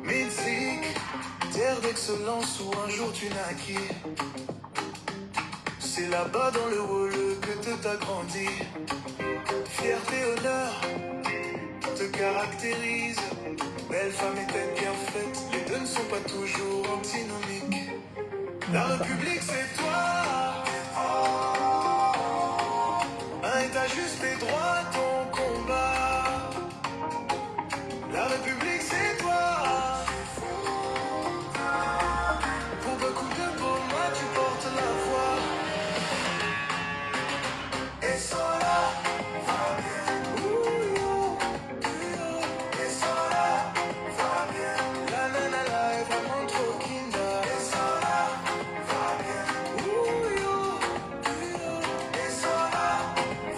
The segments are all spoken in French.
Mexique, terre d'excellence où un jour tu naquis. C'est là-bas dans le rôle que tu as grandi. Fierté, honneur te caractérise. Belle femme et tête bien faite, les deux ne sont pas toujours antinomiques. La République c'est toi. Un état juste et droit, ton combat. La République c'est toi. Pour beaucoup de beaux mois tu portes la voix. Et sola, va bien. Et sola, va bien. La nanana est vraiment trop kinda. Et sola, va bien. Et sola,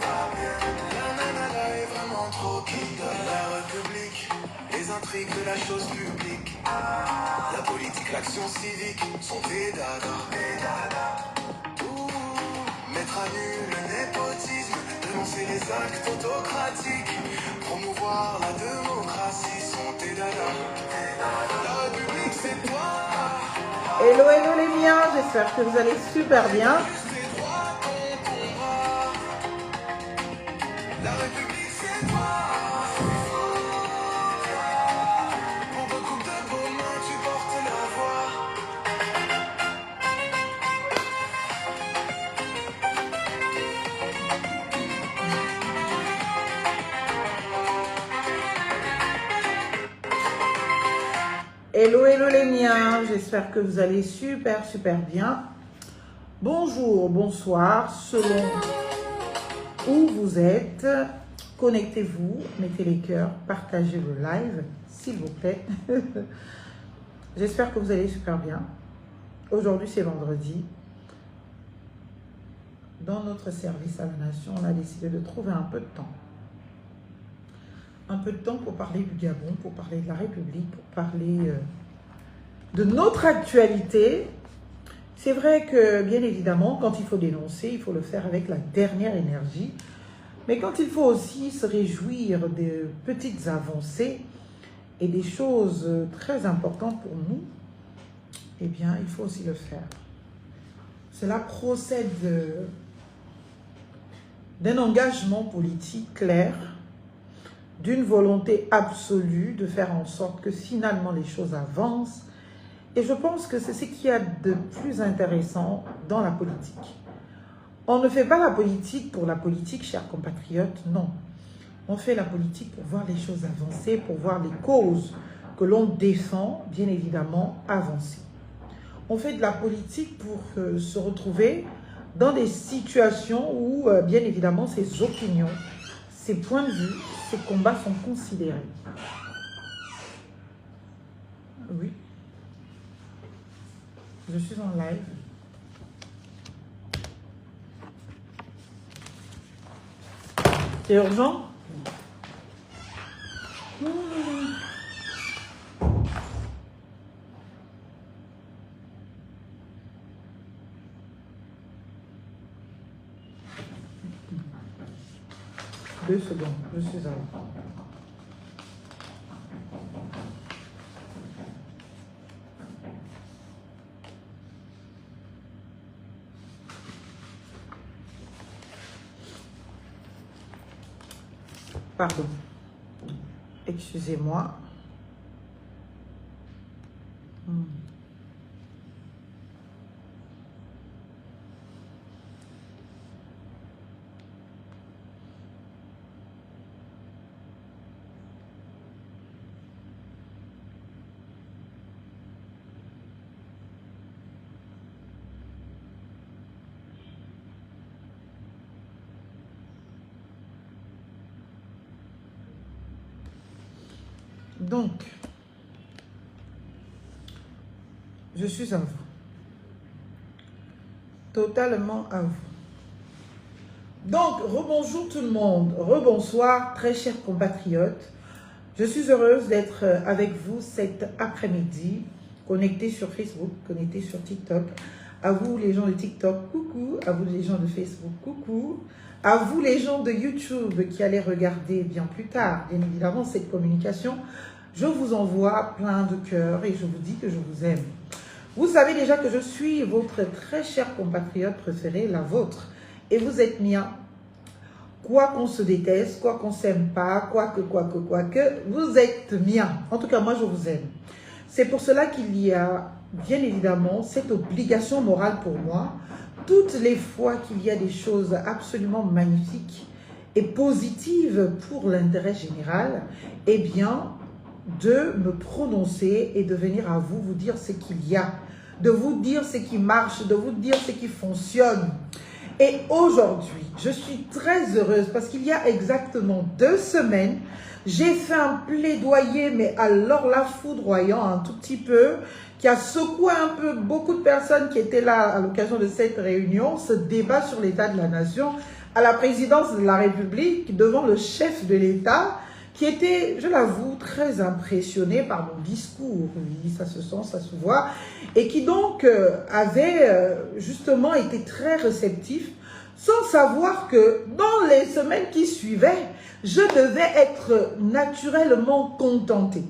va bien. La nanana est vraiment trop kinda. La République, les intrigues de la chose publique. La politique, l'action civique sont des dada. Mettre à nu le népotisme, dénoncer les actes autocratiques, promouvoir la démocratie sont tes dada. La République c'est toi. Hello, hello les miens, j'espère que vous allez super bien. La République c'est toi. Pour beaucoup de beaux mains tu portes la voix. Hello, hello les miens, j'espère que vous allez super bien. Bonjour, bonsoir, selon où vous êtes. Connectez-vous, mettez les cœurs, partagez le live, s'il vous plaît. J'espère que vous allez super bien. Aujourd'hui, c'est vendredi. Dans notre service à la nation, on a décidé de trouver un peu de temps. Un peu de temps pour parler du Gabon, pour parler de la République, pour parler de notre actualité. C'est vrai que, bien évidemment, quand il faut dénoncer, il faut le faire avec la dernière énergie. Mais quand il faut aussi se réjouir des petites avancées et des choses très importantes pour nous, eh bien, il faut aussi le faire. Cela procède d'un engagement politique clair, d'une volonté absolue de faire en sorte que finalement les choses avancent. Et je pense que c'est ce qu'il y a de plus intéressant dans la politique. On ne fait pas la politique pour la politique, chers compatriotes, non. On fait la politique pour voir les choses avancer, pour voir les causes que l'on défend, bien évidemment, avancer. On fait de la politique pour se retrouver dans des situations où, bien évidemment, ces opinions, ces points de vue, ces combats sont considérés. Oui. Je suis en live. C'est urgent? Deux secondes, je suis à vous. Pardon. Excusez-moi. Donc, je suis à vous. Totalement à vous. Donc, rebonjour tout le monde. Rebonsoir, très chers compatriotes. Je suis heureuse d'être avec vous cet après-midi, connecté sur Facebook, connecté sur TikTok. À vous les gens de TikTok, coucou. À vous les gens de Facebook, coucou. À vous les gens de YouTube qui allez regarder bien plus tard, bien évidemment, cette communication, je vous envoie plein de cœurs et je vous dis que je vous aime. Vous savez déjà que je suis votre très cher compatriote préféré, la vôtre. Et vous êtes mien. Quoi qu'on se déteste, quoi qu'on s'aime pas, quoi que, vous êtes mien. En tout cas, moi, je vous aime. C'est pour cela qu'il y a, bien évidemment, cette obligation morale pour moi, toutes les fois qu'il y a des choses absolument magnifiques et positives pour l'intérêt général, eh bien, de me prononcer et de venir à vous, vous dire ce qu'il y a, de vous dire ce qui marche, de vous dire ce qui fonctionne. Et aujourd'hui, je suis très heureuse parce qu'il y a exactement 2 semaines, j'ai fait un plaidoyer, mais alors là, foudroyant un tout petit peu, qui a secoué un peu beaucoup de personnes qui étaient là à l'occasion de cette réunion, ce débat sur l'état de la nation, à la présidence de la République, devant le chef de l'État, qui était, je l'avoue, très impressionné par mon discours. Oui, ça se sent, ça se voit. Et qui donc avait justement été très réceptif, sans savoir que dans les semaines qui suivaient, je devais être naturellement contentée.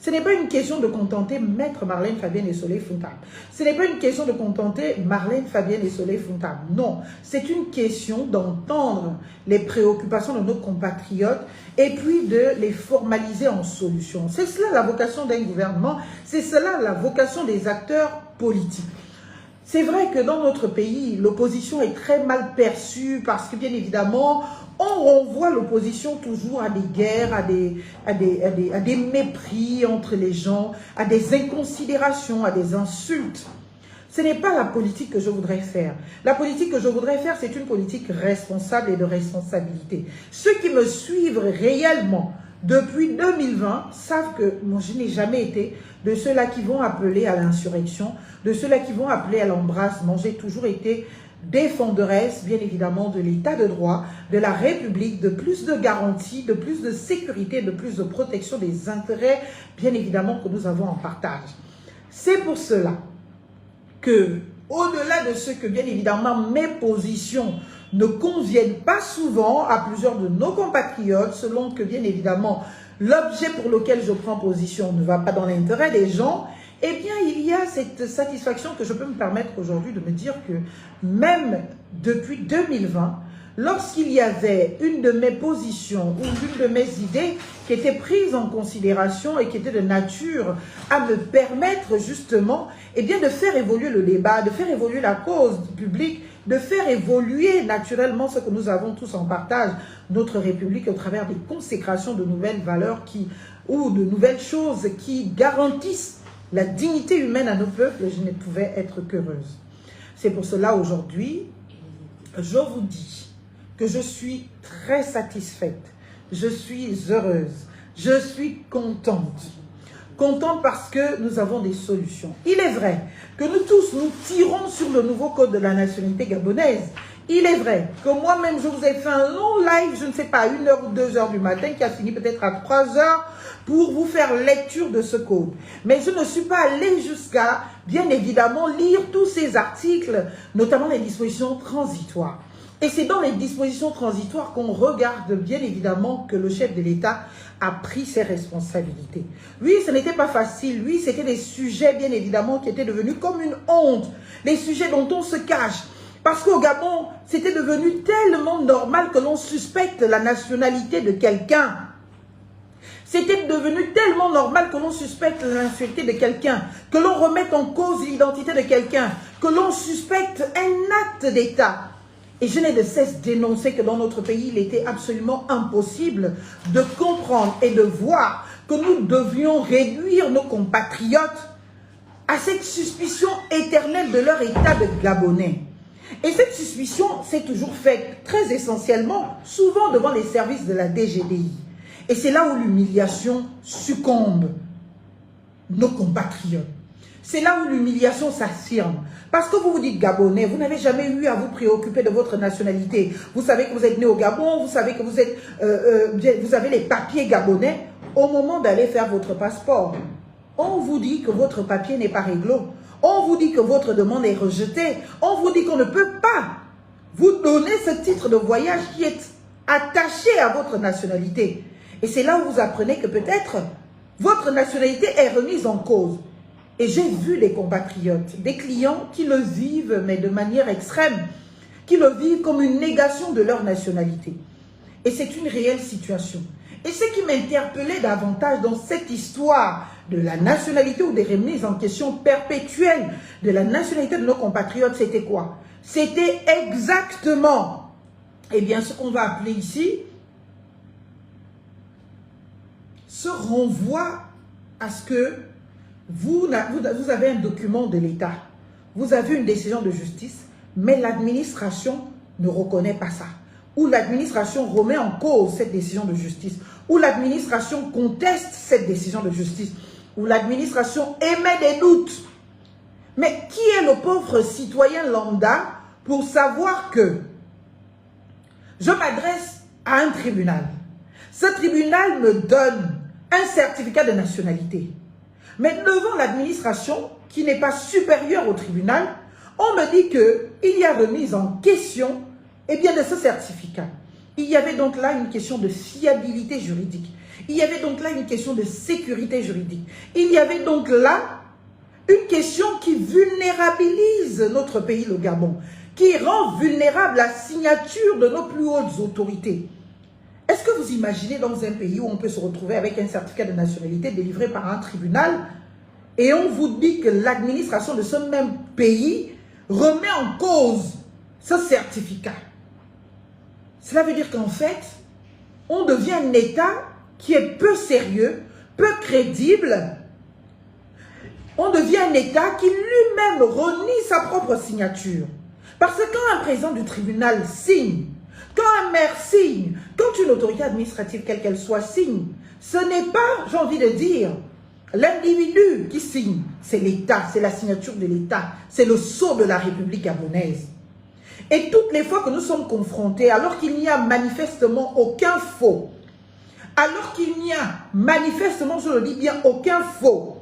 Ce n'est pas une question de contenter Maître Marlène Fabienne et Soleil Fontaine. Ce n'est pas une question de contenter Marlène Fabienne et Soleil Fontaine. Non, c'est une question d'entendre les préoccupations de nos compatriotes et puis de les formaliser en solution. C'est cela la vocation d'un gouvernement, c'est cela la vocation des acteurs politiques. C'est vrai que dans notre pays, l'opposition est très mal perçue parce que bien évidemment, on renvoie l'opposition toujours à des guerres, à des mépris entre les gens, à des inconsidérations, à des insultes. Ce n'est pas la politique que je voudrais faire. La politique que je voudrais faire, c'est une politique responsable et de responsabilité. Ceux qui me suivent réellement depuis 2020 savent que je n'ai jamais été de ceux-là qui vont appeler à l'insurrection, de ceux-là qui vont appeler à l'embrasement. J'ai toujours été défenderesse, bien évidemment, de l'état de droit, de la République, de plus de garanties, de plus de sécurité, de plus de protection des intérêts, bien évidemment, que nous avons en partage. C'est pour cela que, au-delà de ce que, bien évidemment, mes positions ne conviennent pas souvent à plusieurs de nos compatriotes, selon que, bien évidemment, l'objet pour lequel je prends position ne va pas dans l'intérêt des gens, eh bien, il y a cette satisfaction que je peux me permettre aujourd'hui de me dire que même depuis 2020, lorsqu'il y avait une de mes positions ou une de mes idées qui était prise en considération et qui était de nature à me permettre justement eh bien, de faire évoluer le débat, de faire évoluer la cause publique, de faire évoluer naturellement ce que nous avons tous en partage, notre République au travers des consécrations de nouvelles valeurs ou de nouvelles choses qui garantissent la dignité humaine à nos peuples, je ne pouvais être qu'heureuse. C'est pour cela aujourd'hui, je vous dis que je suis très satisfaite, je suis heureuse, je suis contente. Contente parce que nous avons des solutions. Il est vrai que nous tous, nous tirons sur le nouveau code de la nationalité gabonaise. Il est vrai que moi-même, je vous ai fait un long live, je ne sais pas, 1h ou 2h du matin, qui a fini peut-être à 3h, pour vous faire lecture de ce code. Mais je ne suis pas allée jusqu'à, bien évidemment, lire tous ces articles, notamment les dispositions transitoires. Et c'est dans les dispositions transitoires qu'on regarde bien évidemment que le chef de l'État a pris ses responsabilités. Oui, ce n'était pas facile. Oui, c'était des sujets bien évidemment qui étaient devenus comme une honte. Des sujets dont on se cache. Parce qu'au Gabon, c'était devenu tellement normal que l'on suspecte la nationalité de quelqu'un. C'était devenu tellement normal que l'on suspecte la nationalité de quelqu'un, que l'on remette en cause l'identité de quelqu'un, que l'on suspecte un acte d'État. Et je n'ai de cesse d'énoncer que dans notre pays, il était absolument impossible de comprendre et de voir que nous devions réduire nos compatriotes à cette suspicion éternelle de leur état de Gabonais. Et cette suspicion s'est toujours faite très essentiellement, souvent devant les services de la DGDI. Et c'est là où l'humiliation succombe, nos compatriotes. C'est là où l'humiliation s'affirme. Parce que vous vous dites Gabonais, vous n'avez jamais eu à vous préoccuper de votre nationalité. Vous savez que vous êtes né au Gabon, vous savez que vous avez les papiers gabonais. Au moment d'aller faire votre passeport, on vous dit que votre papier n'est pas réglo. On vous dit que votre demande est rejetée. On vous dit qu'on ne peut pas vous donnez ce titre de voyage qui est attaché à votre nationalité. Et c'est là où vous apprenez que peut-être votre nationalité est remise en cause. Et j'ai vu des compatriotes, des clients qui le vivent, mais de manière extrême, qui le vivent comme une négation de leur nationalité. Et c'est une réelle situation. Et ce qui m'interpellait davantage dans cette histoire de la nationalité ou des remises en question perpétuelles de la nationalité de nos compatriotes, c'était quoi? C'était exactement, eh bien, ce qu'on va appeler ici, ce renvoi à ce que vous avez un document de l'État, vous avez une décision de justice, mais l'administration ne reconnaît pas ça. Ou l'administration remet en cause cette décision de justice, ou l'administration conteste cette décision de justice, ou l'administration émet des doutes. Mais qui est le pauvre citoyen lambda pour savoir que je m'adresse à un tribunal. Ce tribunal me donne un certificat de nationalité. Mais devant l'administration, qui n'est pas supérieure au tribunal, on me dit qu'il y a remise en question eh bien, de ce certificat. Il y avait donc là une question de fiabilité juridique. Il y avait donc là une question de sécurité juridique. Il y avait donc là une question qui vulnérabilise notre pays, le Gabon, qui rend vulnérable la signature de nos plus hautes autorités. Est-ce que vous imaginez dans un pays où on peut se retrouver avec un certificat de nationalité délivré par un tribunal et on vous dit que l'administration de ce même pays remet en cause ce certificat? Cela veut dire qu'en fait, on devient un État qui est peu sérieux, peu crédible. On devient un État qui lui-même renie sa propre signature. Parce que quand un président du tribunal signe, quand un maire signe, quand une autorité administrative, quelle qu'elle soit, signe, ce n'est pas, j'ai envie de dire, l'individu qui signe, c'est l'État, c'est la signature de l'État, c'est le sceau de la République gabonaise. Et toutes les fois que nous sommes confrontés, alors qu'il n'y a manifestement aucun faux, alors qu'il n'y a manifestement, je le dis bien, aucun faux,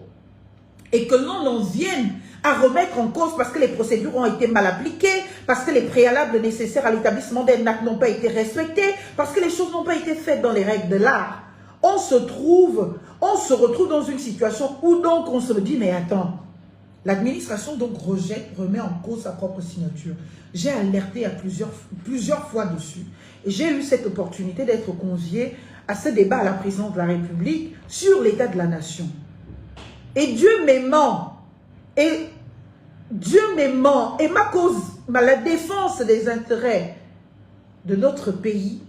et que l'on en vienne à remettre en cause parce que les procédures ont été mal appliquées, parce que les préalables nécessaires à l'établissement d'un acte n'ont pas été respectés, parce que les choses n'ont pas été faites dans les règles de l'art, on se retrouve dans une situation où donc on se dit, mais attends, l'administration donc remet en cause sa propre signature. J'ai alerté à plusieurs fois dessus. Et j'ai eu cette opportunité d'être convié à ce débat à la présidence de la République sur l'état de la nation. Et Dieu m'aimant, et ma cause, la défense des intérêts de notre pays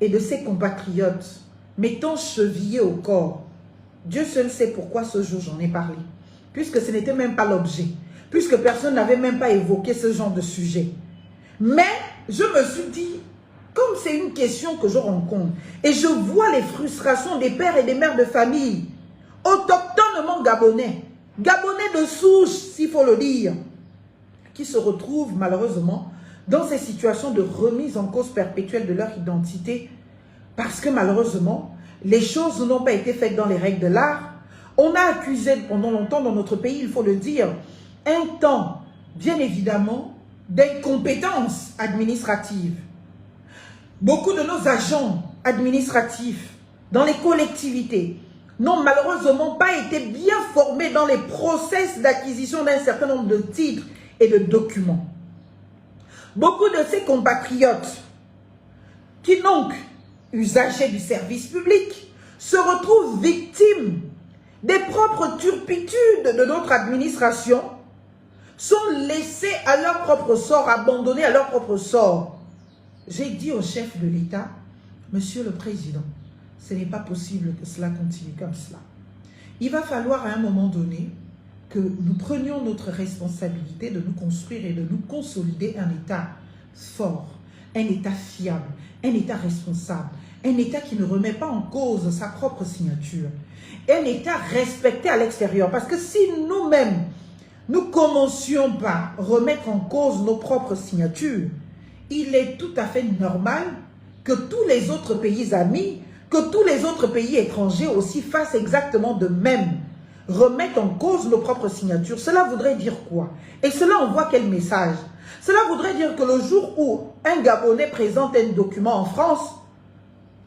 et de ses compatriotes m'étant chevillé au corps. Dieu seul sait pourquoi ce jour j'en ai parlé. Puisque ce n'était même pas l'objet, puisque personne n'avait même pas évoqué ce genre de sujet. Mais je me suis dit, comme c'est une question que je rencontre, et je vois les frustrations des pères et des mères de famille, autochtonement gabonais de souche, s'il faut le dire, qui se retrouvent malheureusement dans ces situations de remise en cause perpétuelle de leur identité, parce que malheureusement, les choses n'ont pas été faites dans les règles de l'art. On a accusé pendant longtemps dans notre pays, il faut le dire, un temps, bien évidemment, d'incompétence administrative. Beaucoup de nos agents administratifs dans les collectivités n'ont malheureusement pas été bien formés dans les process d'acquisition d'un certain nombre de titres et de documents. Beaucoup de ces compatriotes qui donc, usagers du service public, se retrouvent victimes des propres turpitudes de notre administration, sont laissés à leur propre sort, abandonnés à leur propre sort. J'ai dit au chef de l'État, Monsieur le Président, ce n'est pas possible que cela continue comme cela. Il va falloir à un moment donné que nous prenions notre responsabilité de nous construire et de nous consolider un État fort, un État fiable, un État responsable, un État qui ne remet pas en cause sa propre signature, un État respecté à l'extérieur. Parce que si nous-mêmes, nous ne commencions par remettre en cause nos propres signatures, il est tout à fait normal que tous les autres pays amis, que tous les autres pays étrangers aussi fassent exactement de même. remettent en cause nos propres signatures. Cela voudrait dire quoi? Et cela envoie quel message? Cela voudrait dire que le jour où un Gabonais présente un document en France,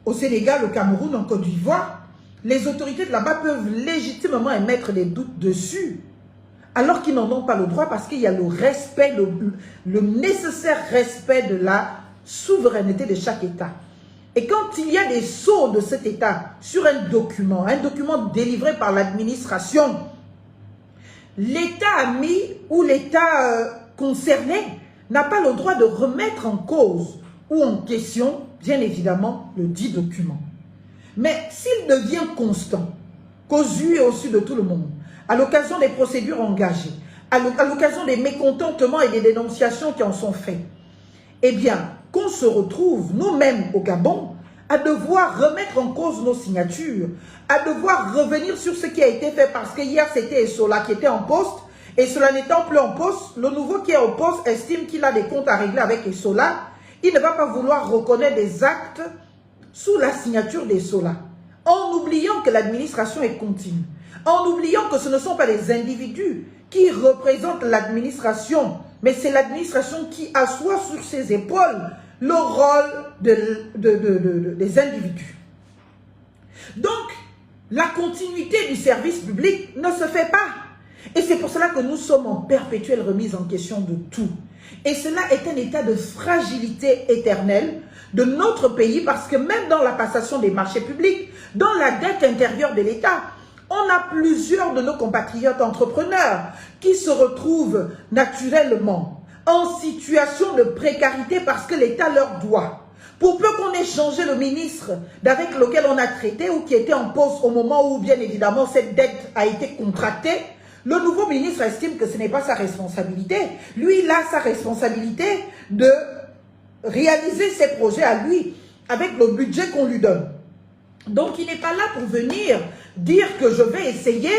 au Sénégal, au Cameroun, en Côte d'Ivoire, les autorités de là-bas peuvent légitimement émettre des doutes dessus, alors qu'ils n'en ont pas le droit parce qu'il y a le respect, le nécessaire respect de la souveraineté de chaque État. Et quand il y a des sceaux de cet État sur un document délivré par l'administration, l'État ami ou l'État concerné n'a pas le droit de remettre en cause ou en question, bien évidemment, le dit document. Mais s'il devient constant, qu'aux yeux et au su de tout le monde, à l'occasion des procédures engagées, à l'occasion des mécontentements et des dénonciations qui en sont faits, eh bien, qu'on se retrouve nous-mêmes au Gabon à devoir remettre en cause nos signatures, à devoir revenir sur ce qui a été fait parce que hier c'était Essola qui était en poste et cela n'étant plus en poste, le nouveau qui est au poste estime qu'il a des comptes à régler avec Essola. Il ne va pas vouloir reconnaître des actes sous la signature d'Essola, en oubliant que l'administration est continue, en oubliant que ce ne sont pas des individus qui représentent l'administration, mais c'est l'administration qui assoit sur ses épaules le rôle des individus. Donc, la continuité du service public ne se fait pas. Et c'est pour cela que nous sommes en perpétuelle remise en question de tout. Et cela est un état de fragilité éternelle de notre pays parce que même dans la passation des marchés publics, dans la dette intérieure de l'État, on a plusieurs de nos compatriotes entrepreneurs qui se retrouvent naturellement en situation de précarité parce que l'État leur doit. Pour peu qu'on ait changé le ministre avec lequel on a traité ou qui était en poste au moment où, bien évidemment, cette dette a été contractée, le nouveau ministre estime que ce n'est pas sa responsabilité. Lui, il a sa responsabilité de réaliser ses projets à lui avec le budget qu'on lui donne. Donc, il n'est pas là pour venir dire que je vais essayer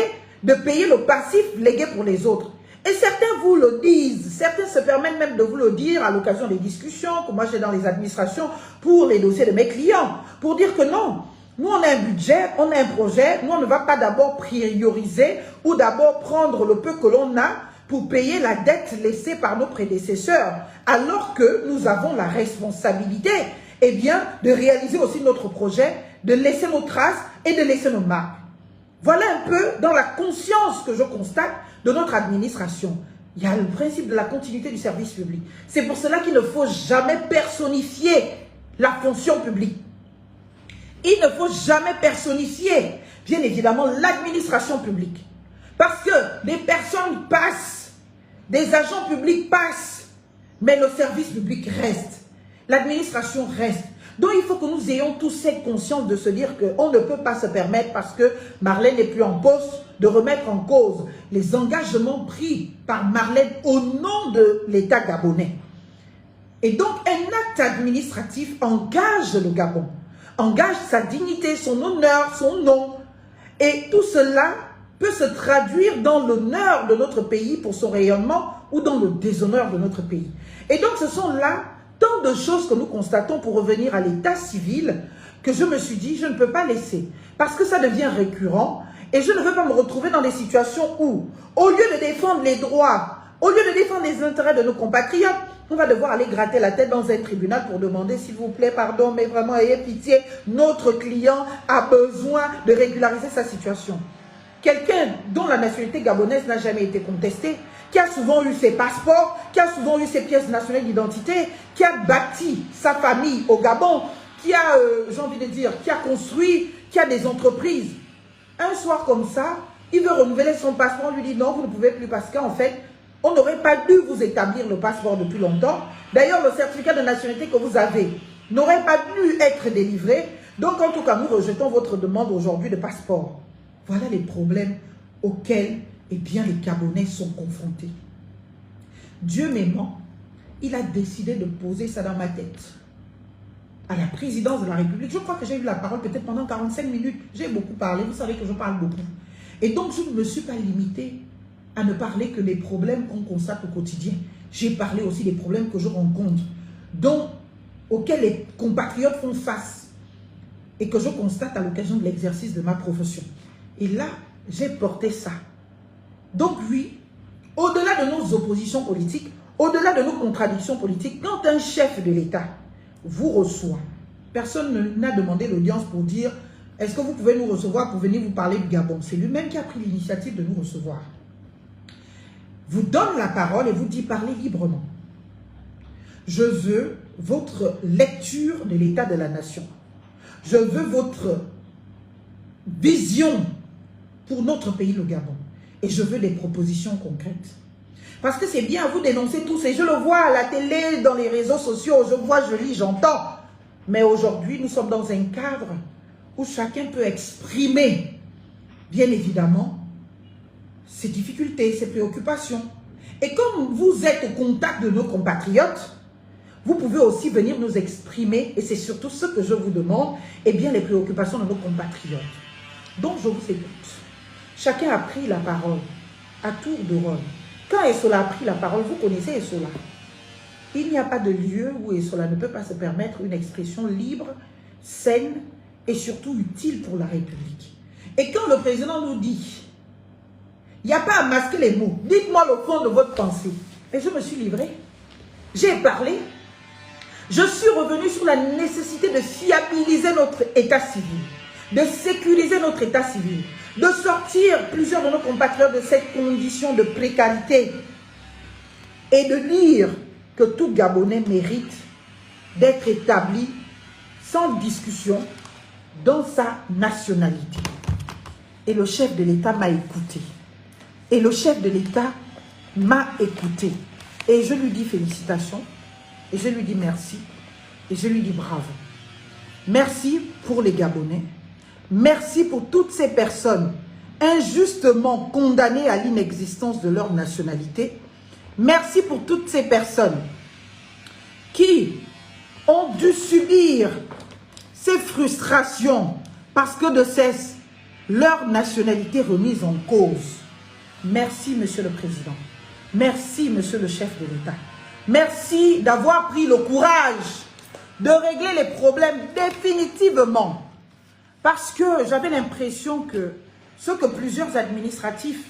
de payer le passif légué pour les autres. Et certains vous le disent, certains se permettent même de vous le dire à l'occasion des discussions que moi j'ai dans les administrations pour les dossiers de mes clients, pour dire que non, nous on a un budget, on a un projet, nous on ne va pas d'abord prioriser ou d'abord prendre le peu que l'on a pour payer la dette laissée par nos prédécesseurs, alors que nous avons la responsabilité, eh bien, de réaliser aussi notre projet, de laisser nos traces et de laisser nos marques. Voilà un peu dans la conscience que je constate de notre administration. Il y a le principe de la continuité du service public. C'est pour cela qu'il ne faut jamais personnifier la fonction publique. Il ne faut jamais personnifier, bien évidemment, l'administration publique. Parce que des personnes passent, des agents publics passent, mais le service public reste. L'administration reste. Donc, il faut que nous ayons tous cette conscience de se dire qu'on ne peut pas se permettre, parce que Marlène n'est plus en poste, de remettre en cause les engagements pris par Marlène au nom de l'État gabonais. Et donc, un acte administratif engage le Gabon, engage sa dignité, son honneur, son nom. Et tout cela peut se traduire dans l'honneur de notre pays pour son rayonnement ou dans le déshonneur de notre pays. Et donc, ce sont là tant de choses que nous constatons pour revenir à l'état civil que je me suis dit, je ne peux pas laisser. Parce que ça devient récurrent et je ne veux pas me retrouver dans des situations où, au lieu de défendre les droits, au lieu de défendre les intérêts de nos compatriotes, on va devoir aller gratter la tête dans un tribunal pour demander, s'il vous plaît, pardon, mais vraiment, ayez pitié, notre client a besoin de régulariser sa situation. Quelqu'un dont la nationalité gabonaise n'a jamais été contestée, qui a souvent eu ses passeports, qui a souvent eu ses pièces nationales d'identité, qui a bâti sa famille au Gabon, qui a, j'ai envie de dire, qui a construit, qui a des entreprises. Un soir comme ça, il veut renouveler son passeport, on lui dit non, vous ne pouvez plus parce qu'en fait, on n'aurait pas dû vous établir le passeport depuis longtemps. D'ailleurs, le certificat de nationalité que vous avez n'aurait pas dû être délivré. Donc, en tout cas, nous rejetons votre demande aujourd'hui de passeport. Voilà les problèmes auxquels eh bien, les Gabonais sont confrontés. Dieu m'aimant, il a décidé de poser ça dans ma tête. À la présidence de la République, je crois que j'ai eu la parole peut-être pendant 45 minutes. J'ai beaucoup parlé, vous savez que je parle beaucoup. Et donc, je ne me suis pas limitée à ne parler que des problèmes qu'on constate au quotidien. J'ai parlé aussi des problèmes que je rencontre, auxquels les compatriotes font face et que je constate à l'occasion de l'exercice de ma profession. Et là, j'ai porté ça. Donc oui, au-delà de nos oppositions politiques, au-delà de nos contradictions politiques, quand un chef de l'État vous reçoit, personne n'a demandé l'audience pour dire « Est-ce que vous pouvez nous recevoir pour venir vous parler du Gabon ?» C'est lui-même qui a pris l'initiative de nous recevoir. Vous donne la parole et vous dit « Parlez librement. Je veux votre lecture de l'état de la nation. Je veux votre vision pour notre pays, le Gabon. Et je veux des propositions concrètes. » Parce que c'est bien, vous dénoncez tous, et je le vois à la télé, dans les réseaux sociaux, je vois, je lis, j'entends. Mais aujourd'hui, nous sommes dans un cadre où chacun peut exprimer, bien évidemment, ses difficultés, ses préoccupations. Et comme vous êtes au contact de nos compatriotes, vous pouvez aussi venir nous exprimer, et c'est surtout ce que je vous demande, eh bien les préoccupations de nos compatriotes. Donc je vous écoute. Chacun a pris la parole, à tour de rôle. Quand Essola a pris la parole, vous connaissez Essola. Il n'y a pas de lieu où Essola ne peut pas se permettre une expression libre, saine et surtout utile pour la République. Et quand le président nous dit, il n'y a pas à masquer les mots, dites-moi le fond de votre pensée. Et je me suis livrée. J'ai parlé. Je suis revenue sur la nécessité de fiabiliser notre état civil, de sécuriser notre état civil, de sortir plusieurs de nos compatriotes de cette condition de précarité et de dire que tout Gabonais mérite d'être établi sans discussion dans sa nationalité. Et le chef de l'État m'a écouté. Et le chef de l'État m'a écouté. Et je lui dis félicitations. Et je lui dis merci. Et je lui dis bravo. Merci pour les Gabonais. Merci pour toutes ces personnes injustement condamnées à l'inexistence de leur nationalité. Merci pour toutes ces personnes qui ont dû subir ces frustrations parce que de cesse leur nationalité remise en cause. Merci, Monsieur le Président. Merci, Monsieur le chef de l'État. Merci d'avoir pris le courage de régler les problèmes définitivement. Parce que j'avais l'impression que ce que plusieurs administratifs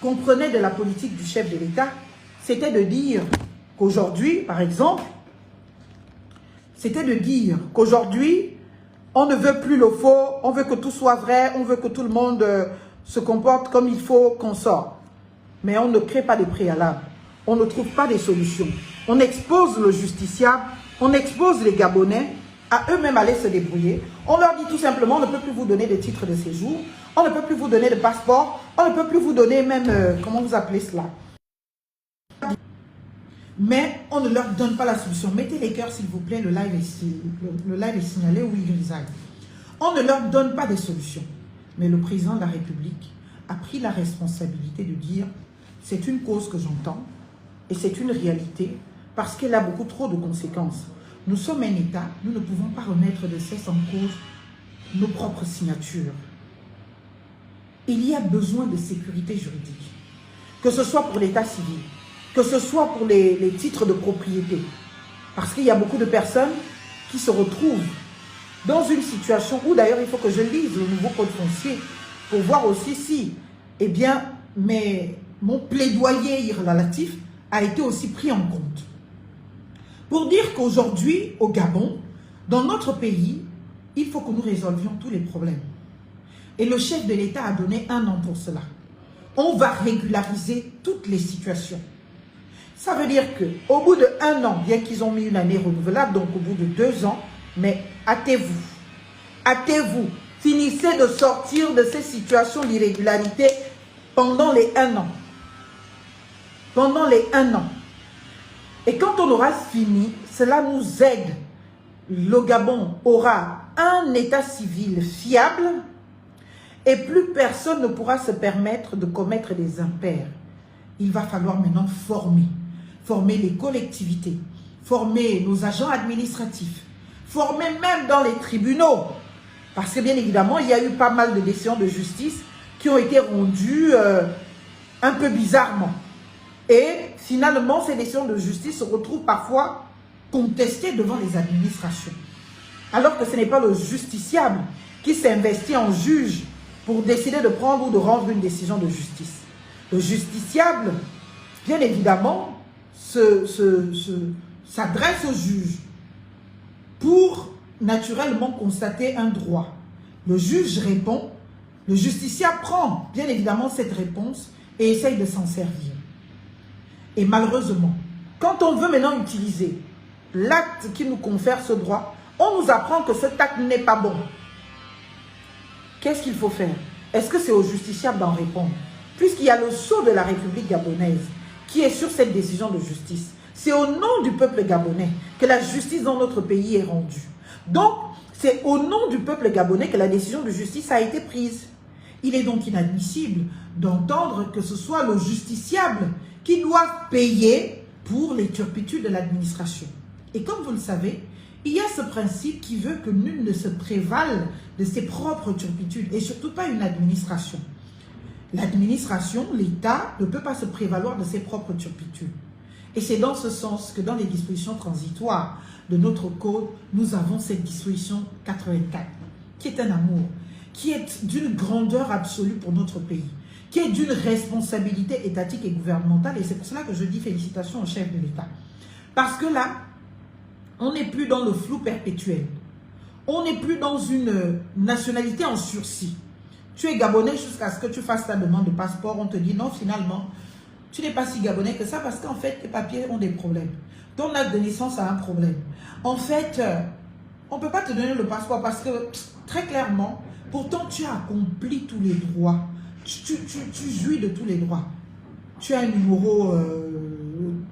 comprenaient de la politique du chef de l'État, c'était de dire qu'aujourd'hui, par exemple, c'était de dire qu'aujourd'hui, on ne veut plus le faux, on veut que tout soit vrai, on veut que tout le monde se comporte comme il faut qu'on sorte. Mais on ne crée pas de préalable, on ne trouve pas des solutions. On expose le justiciable, on expose les Gabonais à eux-mêmes aller se débrouiller. On leur dit tout simplement, on ne peut plus vous donner de titre de séjour, on ne peut plus vous donner de passeport, on ne peut plus vous donner même, comment vous appelez cela? Mais on ne leur donne pas la solution. Mettez les cœurs s'il vous plaît, le live est signalé où il réside. On ne leur donne pas de solution. Mais le président de la République a pris la responsabilité de dire, c'est une cause que j'entends et c'est une réalité parce qu'elle a beaucoup trop de conséquences. Nous sommes un État, nous ne pouvons pas remettre de cesse en cause nos propres signatures. Il y a besoin de sécurité juridique, que ce soit pour l'état civil, que ce soit pour les titres de propriété. Parce qu'il y a beaucoup de personnes qui se retrouvent dans une situation où d'ailleurs il faut que je lise le nouveau code foncier pour voir aussi si, eh bien, mon plaidoyer relatif a été aussi pris en compte. Pour dire qu'aujourd'hui, au Gabon, dans notre pays, il faut que nous résolvions tous les problèmes. Et le chef de l'État a donné 1 an pour cela. On va régulariser toutes les situations. Ça veut dire qu'au bout de 1 an, bien qu'ils ont mis une année renouvelable, donc au bout de 2 ans, mais hâtez-vous. Hâtez-vous. Finissez de sortir de ces situations d'irrégularité pendant les 1 an. Pendant les 1 an. Et quand on aura fini, cela nous aide. Le Gabon aura un état civil fiable et plus personne ne pourra se permettre de commettre des impairs. Il va falloir maintenant former les collectivités, former nos agents administratifs, former même dans les tribunaux. Parce que bien évidemment, il y a eu pas mal de décisions de justice qui ont été rendues un peu bizarrement. Et finalement, ces décisions de justice se retrouvent parfois contestées devant les administrations. Alors que ce n'est pas le justiciable qui s'investit en juge pour décider de prendre ou de rendre une décision de justice. Le justiciable, bien évidemment, s'adresse au juge pour naturellement constater un droit. Le juge répond, le justiciable prend bien évidemment cette réponse et essaye de s'en servir. Et malheureusement, quand on veut maintenant utiliser l'acte qui nous confère ce droit, on nous apprend que cet acte n'est pas bon. Qu'est-ce qu'il faut faire? Est-ce que c'est au justiciable d'en répondre? Puisqu'il y a le sceau de la République gabonaise qui est sur cette décision de justice. C'est au nom du peuple gabonais que la justice dans notre pays est rendue. Donc, c'est au nom du peuple gabonais que la décision de justice a été prise. Il est donc inadmissible d'entendre que ce soit le justiciable qui doit payer pour les turpitudes de l'administration. Et comme vous le savez, il y a ce principe qui veut que nul ne se prévale de ses propres turpitudes, et surtout pas une administration. L'administration, l'État, ne peut pas se prévaloir de ses propres turpitudes. Et c'est dans ce sens que dans les dispositions transitoires de notre code, nous avons cette disposition 84, qui est un amour, qui est d'une grandeur absolue pour notre pays, qui est d'une responsabilité étatique et gouvernementale. Et c'est pour cela que je dis félicitations au chef de l'État. Parce que là, on n'est plus dans le flou perpétuel. On n'est plus dans une nationalité en sursis. Tu es gabonais jusqu'à ce que tu fasses ta demande de passeport. On te dit non, finalement, tu n'es pas si gabonais que ça parce qu'en fait, tes papiers ont des problèmes. Ton acte de naissance a un problème. En fait, on ne peut pas te donner le passeport parce que, très clairement, pourtant, tu as accompli tous les droits. Tu jouis de tous les droits. Tu as un numéro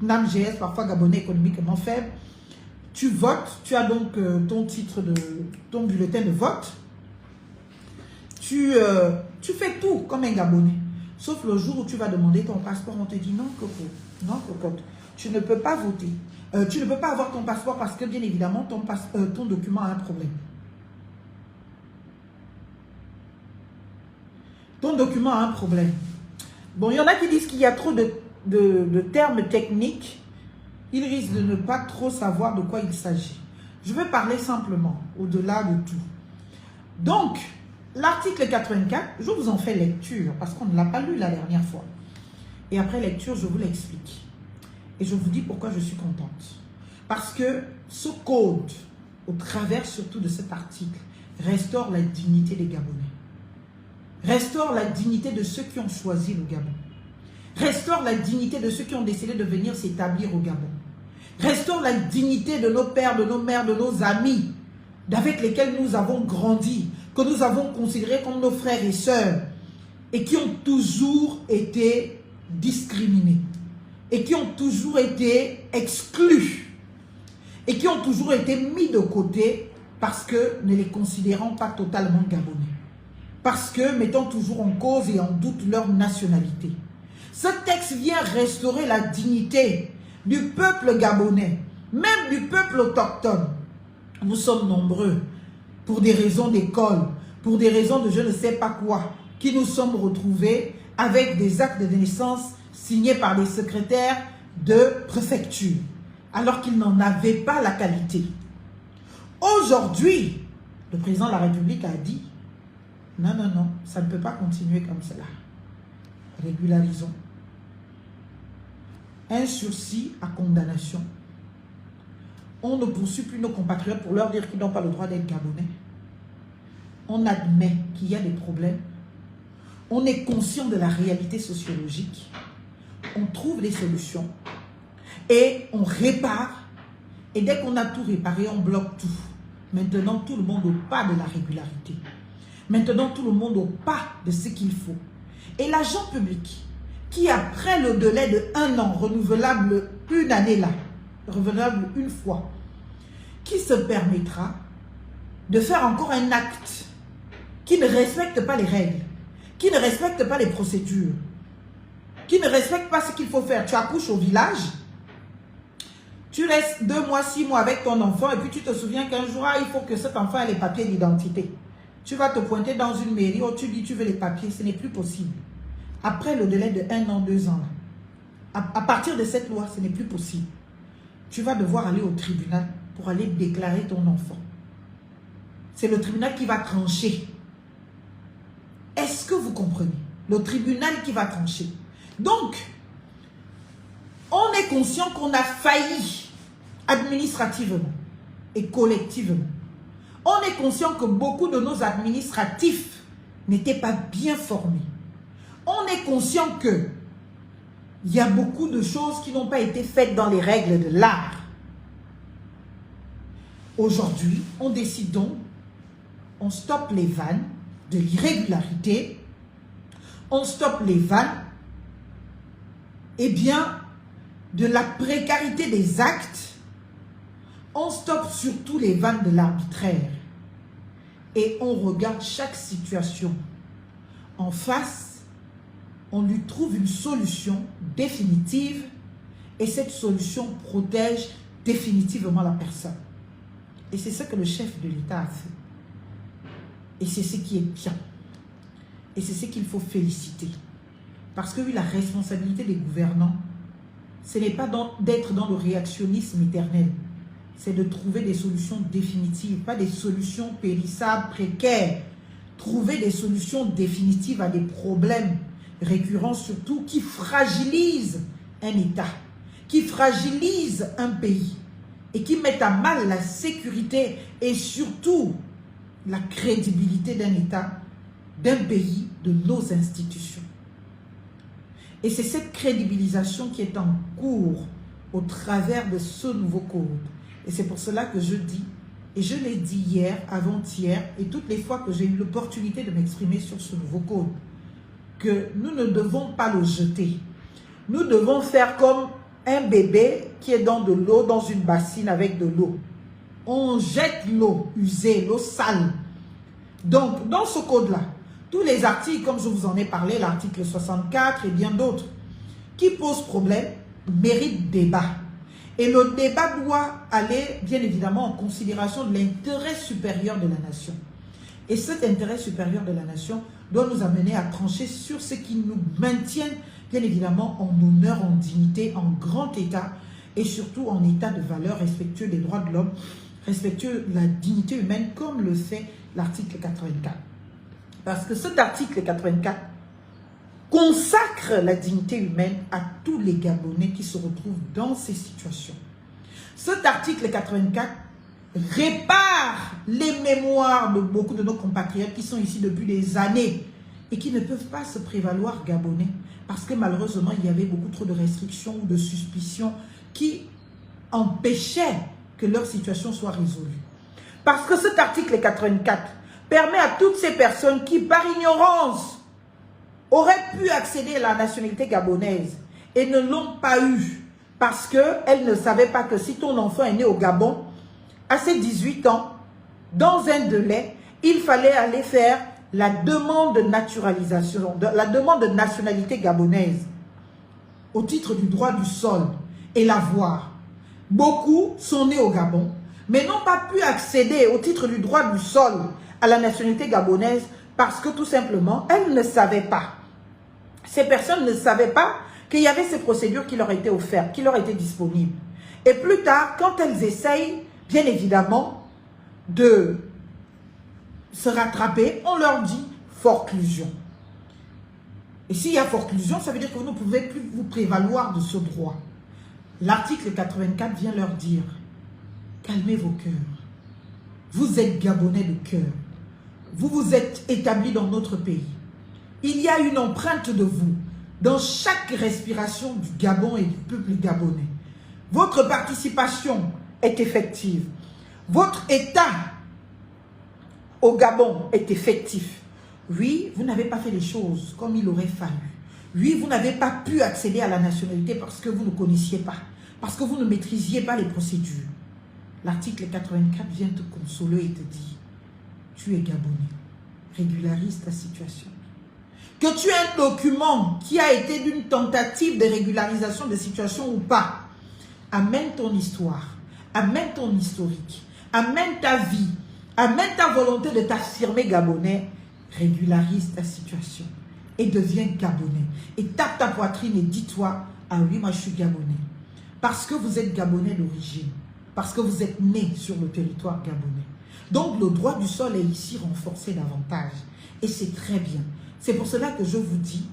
NAMGS, parfois gabonais économiquement faible. Tu votes, tu as donc ton titre de ton bulletin de vote. Tu fais tout comme un Gabonais. Sauf le jour où tu vas demander ton passeport, on te dit non, Coco, non, cocotte. Tu ne peux pas voter. Tu ne peux pas avoir ton passeport parce que, bien évidemment, ton document a un problème. Ton document a un problème. Bon, il y en a qui disent qu'il y a trop de termes techniques. Ils risquent de ne pas trop savoir de quoi il s'agit. Je vais parler simplement, au-delà de tout. Donc, l'article 84, je vous en fais lecture, parce qu'on ne l'a pas lu la dernière fois. Et après lecture, je vous l'explique. Et je vous dis pourquoi je suis contente. Parce que ce code, au travers surtout de cet article, restaure la dignité des Gabonais. Restaure la dignité de ceux qui ont choisi le Gabon. Restaure la dignité de ceux qui ont décidé de venir s'établir au Gabon. Restaure la dignité de nos pères, de nos mères, de nos amis, avec lesquels nous avons grandi, que nous avons considérés comme nos frères et sœurs, et qui ont toujours été discriminés, et qui ont toujours été exclus, et qui ont toujours été mis de côté parce que ne les considérant pas totalement gabonais, parce que mettant toujours en cause et en doute leur nationalité. Ce texte vient restaurer la dignité du peuple gabonais, même du peuple autochtone. Nous sommes nombreux, pour des raisons d'école, pour des raisons de je ne sais pas quoi, qui nous sommes retrouvés avec des actes de naissance signés par des secrétaires de préfecture, alors qu'ils n'en avaient pas la qualité. Aujourd'hui, le président de la République a dit, non, non, non, ça ne peut pas continuer comme cela. Régularisons. Un sursis à condamnation. On ne poursuit plus nos compatriotes pour leur dire qu'ils n'ont pas le droit d'être gabonais. On admet qu'il y a des problèmes. On est conscient de la réalité sociologique. On trouve des solutions. Et on répare. Et dès qu'on a tout réparé, on bloque tout. Maintenant, tout le monde au pas de la régularité. Maintenant, tout le monde au pas de ce qu'il faut. Et l'agent public, qui après le délai de 1 an, renouvelable une année là, renouvelable une fois, qui se permettra de faire encore un acte qui ne respecte pas les règles, qui ne respecte pas les procédures, qui ne respecte pas ce qu'il faut faire. Tu accouches au village, tu restes 2 mois, 6 mois avec ton enfant et puis tu te souviens qu'un jour, il faut que cet enfant ait les papiers d'identité. Tu vas te pointer dans une mairie où tu dis tu veux les papiers, ce n'est plus possible. Après le délai de 1 an, 2 ans, à partir de cette loi, ce n'est plus possible. Tu vas devoir aller au tribunal pour aller déclarer ton enfant. C'est le tribunal qui va trancher. Est-ce que vous comprenez? Le tribunal qui va trancher. Donc, on est conscient qu'on a failli administrativement et collectivement. On est conscient que beaucoup de nos administratifs n'étaient pas bien formés. On est conscient que il y a beaucoup de choses qui n'ont pas été faites dans les règles de l'art. Aujourd'hui, on décide donc, on stoppe les vannes de l'irrégularité, on stoppe les vannes, eh bien, de la précarité des actes, on stoppe surtout les vannes de l'arbitraire et on regarde chaque situation en face, on lui trouve une solution définitive et cette solution protège définitivement la personne. Et c'est ce que le chef de l'État a fait. Et c'est ce qui est bien. Et c'est ce qu'il faut féliciter. Parce que oui, la responsabilité des gouvernants, ce n'est pas d'être dans le réactionnisme éternel. C'est de trouver des solutions définitives, pas des solutions périssables, précaires. Trouver des solutions définitives à des problèmes récurrents surtout qui fragilisent un État, qui fragilisent un pays et qui mettent à mal la sécurité et surtout la crédibilité d'un État, d'un pays, de nos institutions. Et c'est cette crédibilisation qui est en cours au travers de ce nouveau code. Et c'est pour cela que je dis, et je l'ai dit hier, avant-hier, et toutes les fois que j'ai eu l'opportunité de m'exprimer sur ce nouveau code, que nous ne devons pas le jeter. Nous devons faire comme un bébé qui est dans de l'eau, dans une bassine avec de l'eau. On jette l'eau usée, l'eau sale. Donc, dans ce code-là, tous les articles, comme je vous en ai parlé, l'article 64 et bien d'autres, qui posent problème, méritent débat. Et le débat doit aller, bien évidemment, en considération de l'intérêt supérieur de la nation. Et cet intérêt supérieur de la nation doit nous amener à trancher sur ce qui nous maintient, bien évidemment, en honneur, en dignité, en grand état, et surtout en état de valeur respectueux des droits de l'homme, respectueux de la dignité humaine, comme le fait l'article 84. Parce que cet article 84 consacre la dignité humaine à tous les Gabonais qui se retrouvent dans ces situations. Cet article 84 répare les mémoires de beaucoup de nos compatriotes qui sont ici depuis des années et qui ne peuvent pas se prévaloir gabonais parce que malheureusement il y avait beaucoup trop de restrictions ou de suspicions qui empêchaient que leur situation soit résolue. Parce que cet article 84 permet à toutes ces personnes qui par ignorance auraient pu accéder à la nationalité gabonaise et ne l'ont pas eu parce qu'elles ne savaient pas que si ton enfant est né au Gabon, à ses 18 ans, dans un délai, il fallait aller faire la demande de naturalisation, la demande de nationalité gabonaise au titre du droit du sol et l'avoir. Beaucoup sont nés au Gabon, mais n'ont pas pu accéder au titre du droit du sol à la nationalité gabonaise parce que tout simplement, elles ne savaient pas. Ces personnes ne savaient pas qu'il y avait ces procédures qui leur étaient offertes, qui leur étaient disponibles. Et plus tard, quand elles essayent, bien évidemment, de se rattraper, on leur dit forclusion. Et s'il y a forclusion, ça veut dire que vous ne pouvez plus vous prévaloir de ce droit. L'article 84 vient leur dire, calmez vos cœurs. Vous êtes Gabonais de cœur. Vous vous êtes établis dans notre pays. Il y a une empreinte de vous dans chaque respiration du Gabon et du peuple gabonais. Votre participation est effective. Votre état au Gabon est effectif. Oui, vous n'avez pas fait les choses comme il aurait fallu. Oui, vous n'avez pas pu accéder à la nationalité parce que vous ne connaissiez pas, parce que vous ne maîtrisiez pas les procédures. L'article 84 vient te consoler et te dire, tu es Gabonais, régularise ta situation. Que tu aies un document qui a été d'une tentative de régularisation de situation ou pas, amène ton histoire, amène ton historique, amène ta vie, amène ta volonté de t'affirmer Gabonais, régularise ta situation et deviens Gabonais. Et tape ta poitrine et dis-toi, ah oui, moi je suis Gabonais. Parce que vous êtes Gabonais d'origine, parce que vous êtes né sur le territoire gabonais. Donc le droit du sol est ici renforcé davantage. Et c'est très bien. C'est pour cela que je vous dis,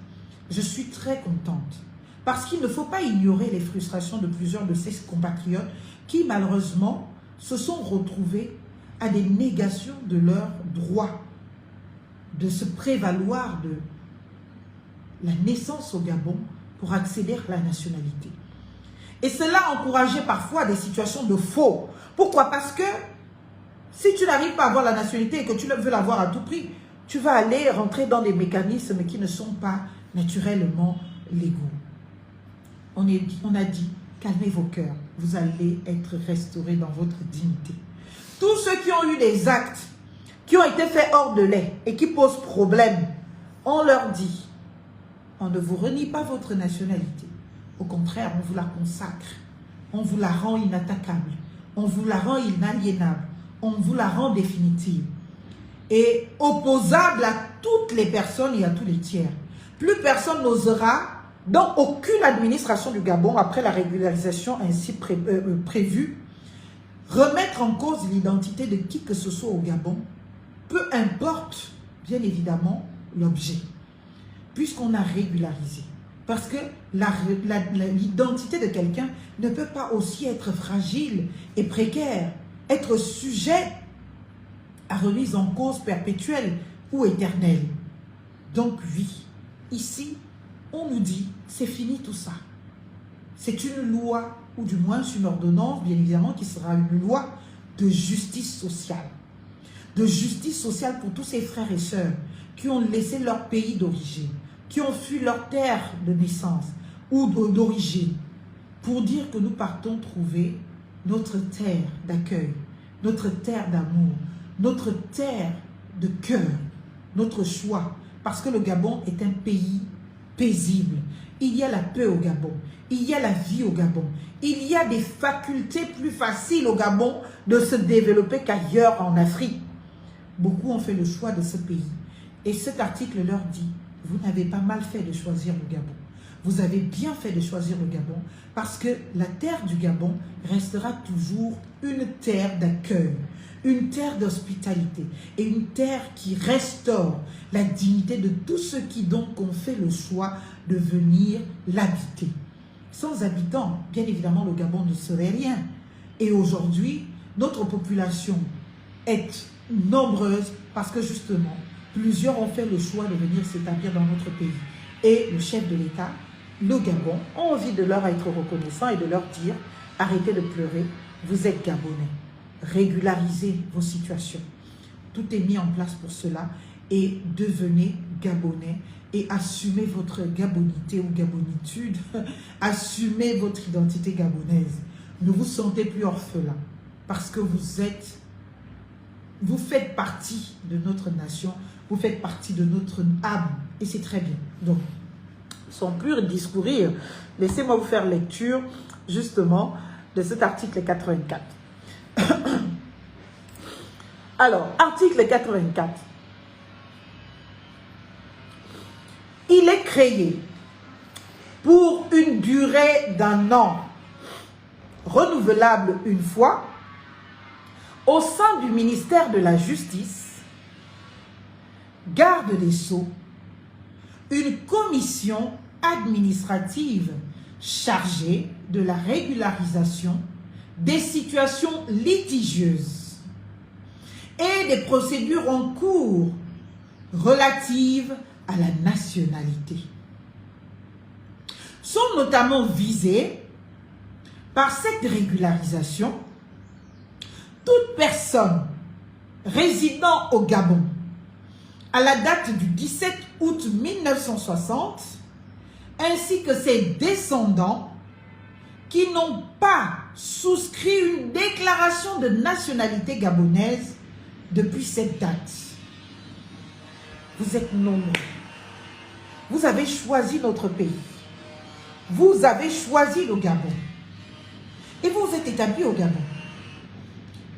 je suis très contente. Parce qu'il ne faut pas ignorer les frustrations de plusieurs de ces compatriotes qui, malheureusement, se sont retrouvés à des négations de leurs droits, de se prévaloir de la naissance au Gabon pour accéder à la nationalité. Et cela encourageait parfois des situations de faux. Pourquoi? Parce que si tu n'arrives pas à avoir la nationalité et que tu veux l'avoir à tout prix, tu vas aller rentrer dans des mécanismes qui ne sont pas naturellement légaux. On a dit, calmez vos cœurs, vous allez être restaurés dans votre dignité. Tous ceux qui ont eu des actes qui ont été faits hors de lait et qui posent problème, on leur dit, on ne vous renie pas votre nationalité. Au contraire, on vous la consacre, on vous la rend inattaquable, on vous la rend inaliénable, on vous la rend définitive et opposable à toutes les personnes et à tous les tiers. Plus personne n'osera, dans aucune administration du Gabon, après la régularisation ainsi prévue, remettre en cause l'identité de qui que ce soit au Gabon, peu importe, bien évidemment, l'objet, puisqu'on a régularisé. Parce que l'identité de quelqu'un ne peut pas aussi être fragile et précaire, être sujet à remise en cause perpétuelle ou éternelle. Donc oui, ici, on nous dit, c'est fini tout ça. C'est une loi, ou du moins une ordonnance, bien évidemment, qui sera une loi de justice sociale. De justice sociale pour tous ces frères et sœurs qui ont laissé leur pays d'origine, qui ont fui leur terre de naissance ou d'origine, pour dire que nous partons trouver notre terre d'accueil, notre terre d'amour, notre terre de cœur, notre choix. Parce que le Gabon est un pays paisible. Il y a la paix au Gabon. Il y a la vie au Gabon. Il y a des facultés plus faciles au Gabon de se développer qu'ailleurs en Afrique. Beaucoup ont fait le choix de ce pays. Et cet article leur dit, vous n'avez pas mal fait de choisir le Gabon. Vous avez bien fait de choisir le Gabon parce que la terre du Gabon restera toujours une terre d'accueil, une terre d'hospitalité et une terre qui restaure la dignité de tous ceux qui donc ont fait le choix de venir l'habiter. Sans habitants, bien évidemment, le Gabon ne serait rien. Et aujourd'hui, notre population est nombreuse parce que justement, plusieurs ont fait le choix de venir s'établir dans notre pays. Et le chef de l'État, le Gabon, ont envie de leur être reconnaissant et de leur dire, arrêtez de pleurer, vous êtes Gabonais. Régularisez vos situations. Tout est mis en place pour cela et devenez Gabonais et assumez votre gabonité ou gabonitude, assumez votre identité gabonaise. Ne vous sentez plus orphelin parce que vous faites partie de notre nation, vous faites partie de notre âme et c'est très bien. Donc, sans plus discourir, laissez-moi vous faire lecture justement de cet article 84. Alors, article 84. Il est créé pour une durée d'1 an, renouvelable une fois, au sein du ministère de la Justice, garde des Sceaux, une commission administrative chargée de la régularisation des situations litigieuses et des procédures en cours relatives à la nationalité. Sont notamment visées par cette régularisation toute personne résidant au Gabon à la date du 17 août 1960, ainsi que ses descendants qui n'ont pas souscrit une déclaration de nationalité gabonaise depuis cette date. Vous êtes nombreux. Vous avez choisi notre pays. Vous avez choisi le Gabon. Et vous vous êtes établi au Gabon.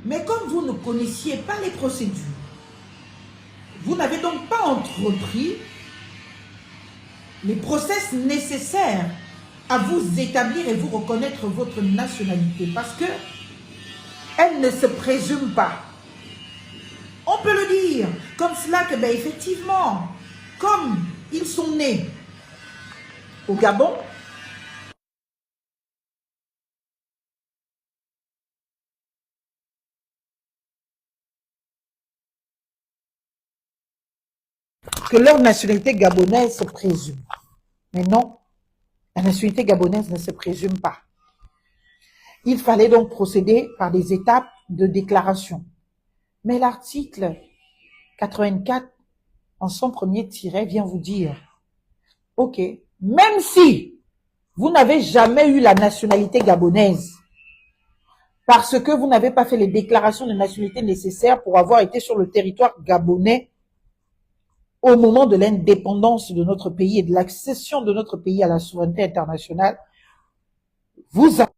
Mais comme vous ne connaissiez pas les procédures, vous n'avez donc pas entrepris les process nécessaires à vous établir et vous reconnaître votre nationalité parce que elle ne se présume pas. On peut le dire comme cela que, ben, effectivement, comme sont nés au Gabon, que leur nationalité gabonaise se présume. Mais non, la nationalité gabonaise ne se présume pas. Il fallait donc procéder par des étapes de déclaration. Mais l'article 84, en son premier tiret, vient vous dire, ok, même si vous n'avez jamais eu la nationalité gabonaise, parce que vous n'avez pas fait les déclarations de nationalité nécessaires pour avoir été sur le territoire gabonais au moment de l'indépendance de notre pays et de l'accession de notre pays à la souveraineté internationale, vous avez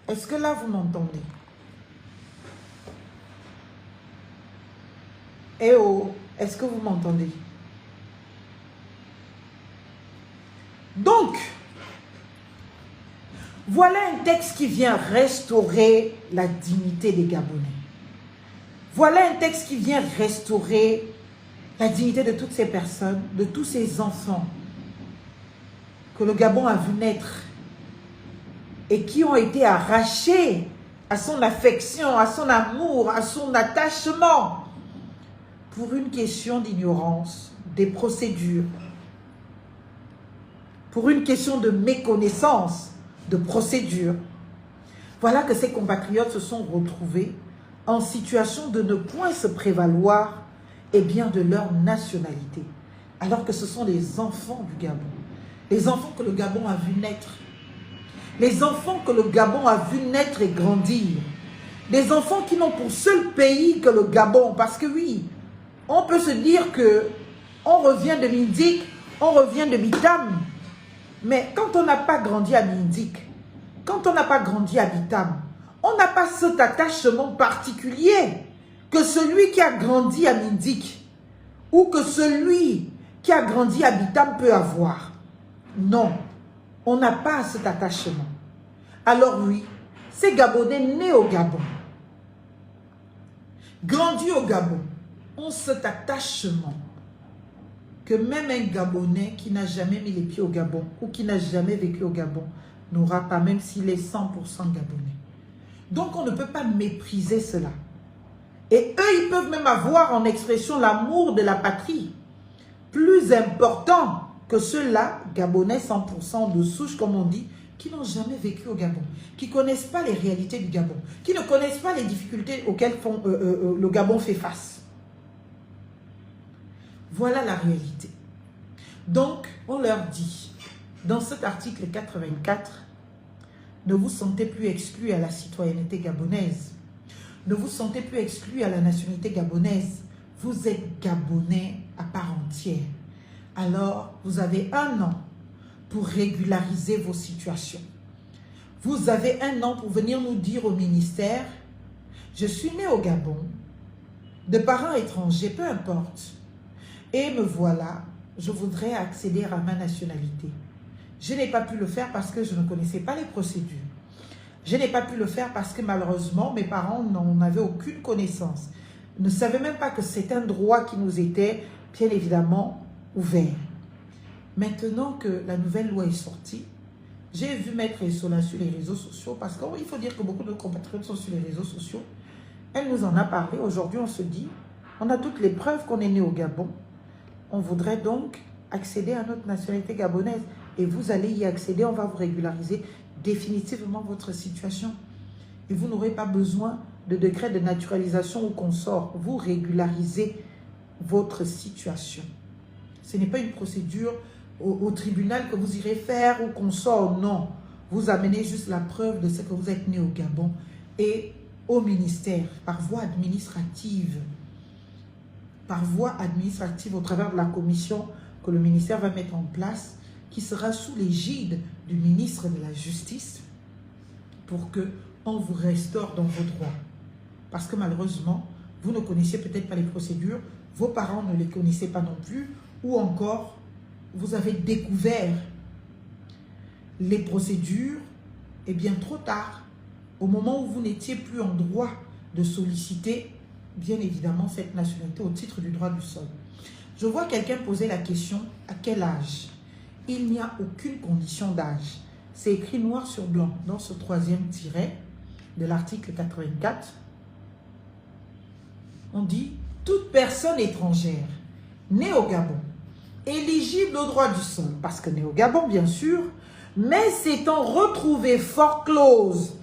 Est-ce que là, vous m'entendez? Eh oh, est-ce que vous m'entendez? Donc, voilà un texte qui vient restaurer la dignité des Gabonais. Voilà un texte qui vient restaurer la dignité de toutes ces personnes, de tous ces enfants que le Gabon a vu naître et qui ont été arrachés à son affection, à son amour, à son attachement pour une question d'ignorance des procédures, pour une question de méconnaissance de procédures. Voilà que ces compatriotes se sont retrouvés en situation de ne point se prévaloir de leur nationalité, alors que ce sont les enfants du Gabon, les enfants que le Gabon a vu naître, les enfants que le Gabon a vu naître et grandir, des enfants qui n'ont pour seul pays que le Gabon, parce que oui, on peut se dire que on revient de Mindik, on revient de Bitam, mais quand on n'a pas grandi à Mindik, quand on n'a pas grandi à Bitam, on n'a pas cet attachement particulier que celui qui a grandi à Mindik ou que celui qui a grandi à Bitam peut avoir. Non, on n'a pas cet attachement. Alors oui, ces Gabonais nés au Gabon, grandis au Gabon, ont cet attachement que même un Gabonais qui n'a jamais mis les pieds au Gabon ou qui n'a jamais vécu au Gabon n'aura pas, même s'il est 100% Gabonais. Donc on ne peut pas mépriser cela. Et eux, ils peuvent même avoir en expression l'amour de la patrie, plus important que ceux-là, Gabonais 100% de souche, comme on dit, qui n'ont jamais vécu au Gabon, qui ne connaissent pas les réalités du Gabon, qui ne connaissent pas les difficultés auxquelles le Gabon fait face. Voilà la réalité. Donc, on leur dit, dans cet article 84, ne vous sentez plus exclu à la citoyenneté gabonaise. Ne vous sentez plus exclu à la nationalité gabonaise. Vous êtes Gabonais à part entière. Alors, vous avez 1 an pour régulariser vos situations. Vous avez 1 an pour venir nous dire au ministère, je suis né au Gabon, de parents étrangers, peu importe. Et me voilà, je voudrais accéder à ma nationalité. Je n'ai pas pu le faire parce que je ne connaissais pas les procédures. Je n'ai pas pu le faire parce que malheureusement, mes parents n'en avaient aucune connaissance. Ne savaient même pas que c'est un droit qui nous était bien évidemment ouvert. Maintenant que la nouvelle loi est sortie, j'ai vu Maître Essola sur les réseaux sociaux parce qu'il faut dire que beaucoup de nos compatriotes sont sur les réseaux sociaux. Elle nous en a parlé. Aujourd'hui, on se dit, on a toutes les preuves qu'on est né au Gabon. On voudrait donc accéder à notre nationalité gabonaise. Et vous allez y accéder, on va vous régulariser définitivement votre situation. Et vous n'aurez pas besoin de décret de naturalisation ou consort. Vous régularisez votre situation. Ce n'est pas une procédure au tribunal que vous irez faire ou consort, non. Vous amenez juste la preuve de ce que vous êtes né au Gabon et au ministère, par voie administrative. Par voie administrative au travers de la commission que le ministère va mettre en place, qui sera sous l'égide du ministre de la Justice pour qu'on vous restaure dans vos droits. Parce que malheureusement, vous ne connaissiez peut-être pas les procédures, vos parents ne les connaissaient pas non plus, ou encore, vous avez découvert les procédures, et bien trop tard, au moment où vous n'étiez plus en droit de solliciter, bien évidemment, cette nationalité au titre du droit du sol. Je vois quelqu'un poser la question, à quel âge? Il n'y a aucune condition d'âge. C'est écrit noir sur blanc dans ce 3e tiret de l'article 84. On dit, toute personne étrangère née au Gabon, éligible au droit du sol, parce que née au Gabon, bien sûr, mais s'étant retrouvée forclose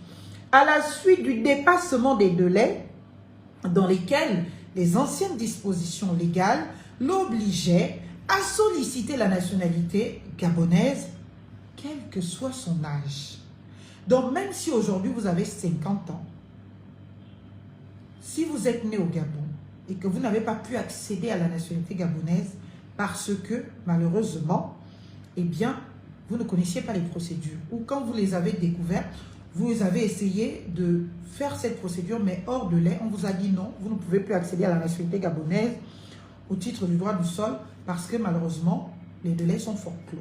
à la suite du dépassement des délais dans lesquels les anciennes dispositions légales l'obligeaient à solliciter la nationalité gabonaise, quel que soit son âge. Donc, même si aujourd'hui vous avez 50 ans, si vous êtes né au Gabon et que vous n'avez pas pu accéder à la nationalité gabonaise parce que, malheureusement, eh bien, vous ne connaissiez pas les procédures. Ou quand vous les avez découvertes, vous avez essayé de faire cette procédure, mais hors de délai, on vous a dit non, vous ne pouvez plus accéder à la nationalité gabonaise au titre du droit du sol parce que, malheureusement, les délais sont fort clos.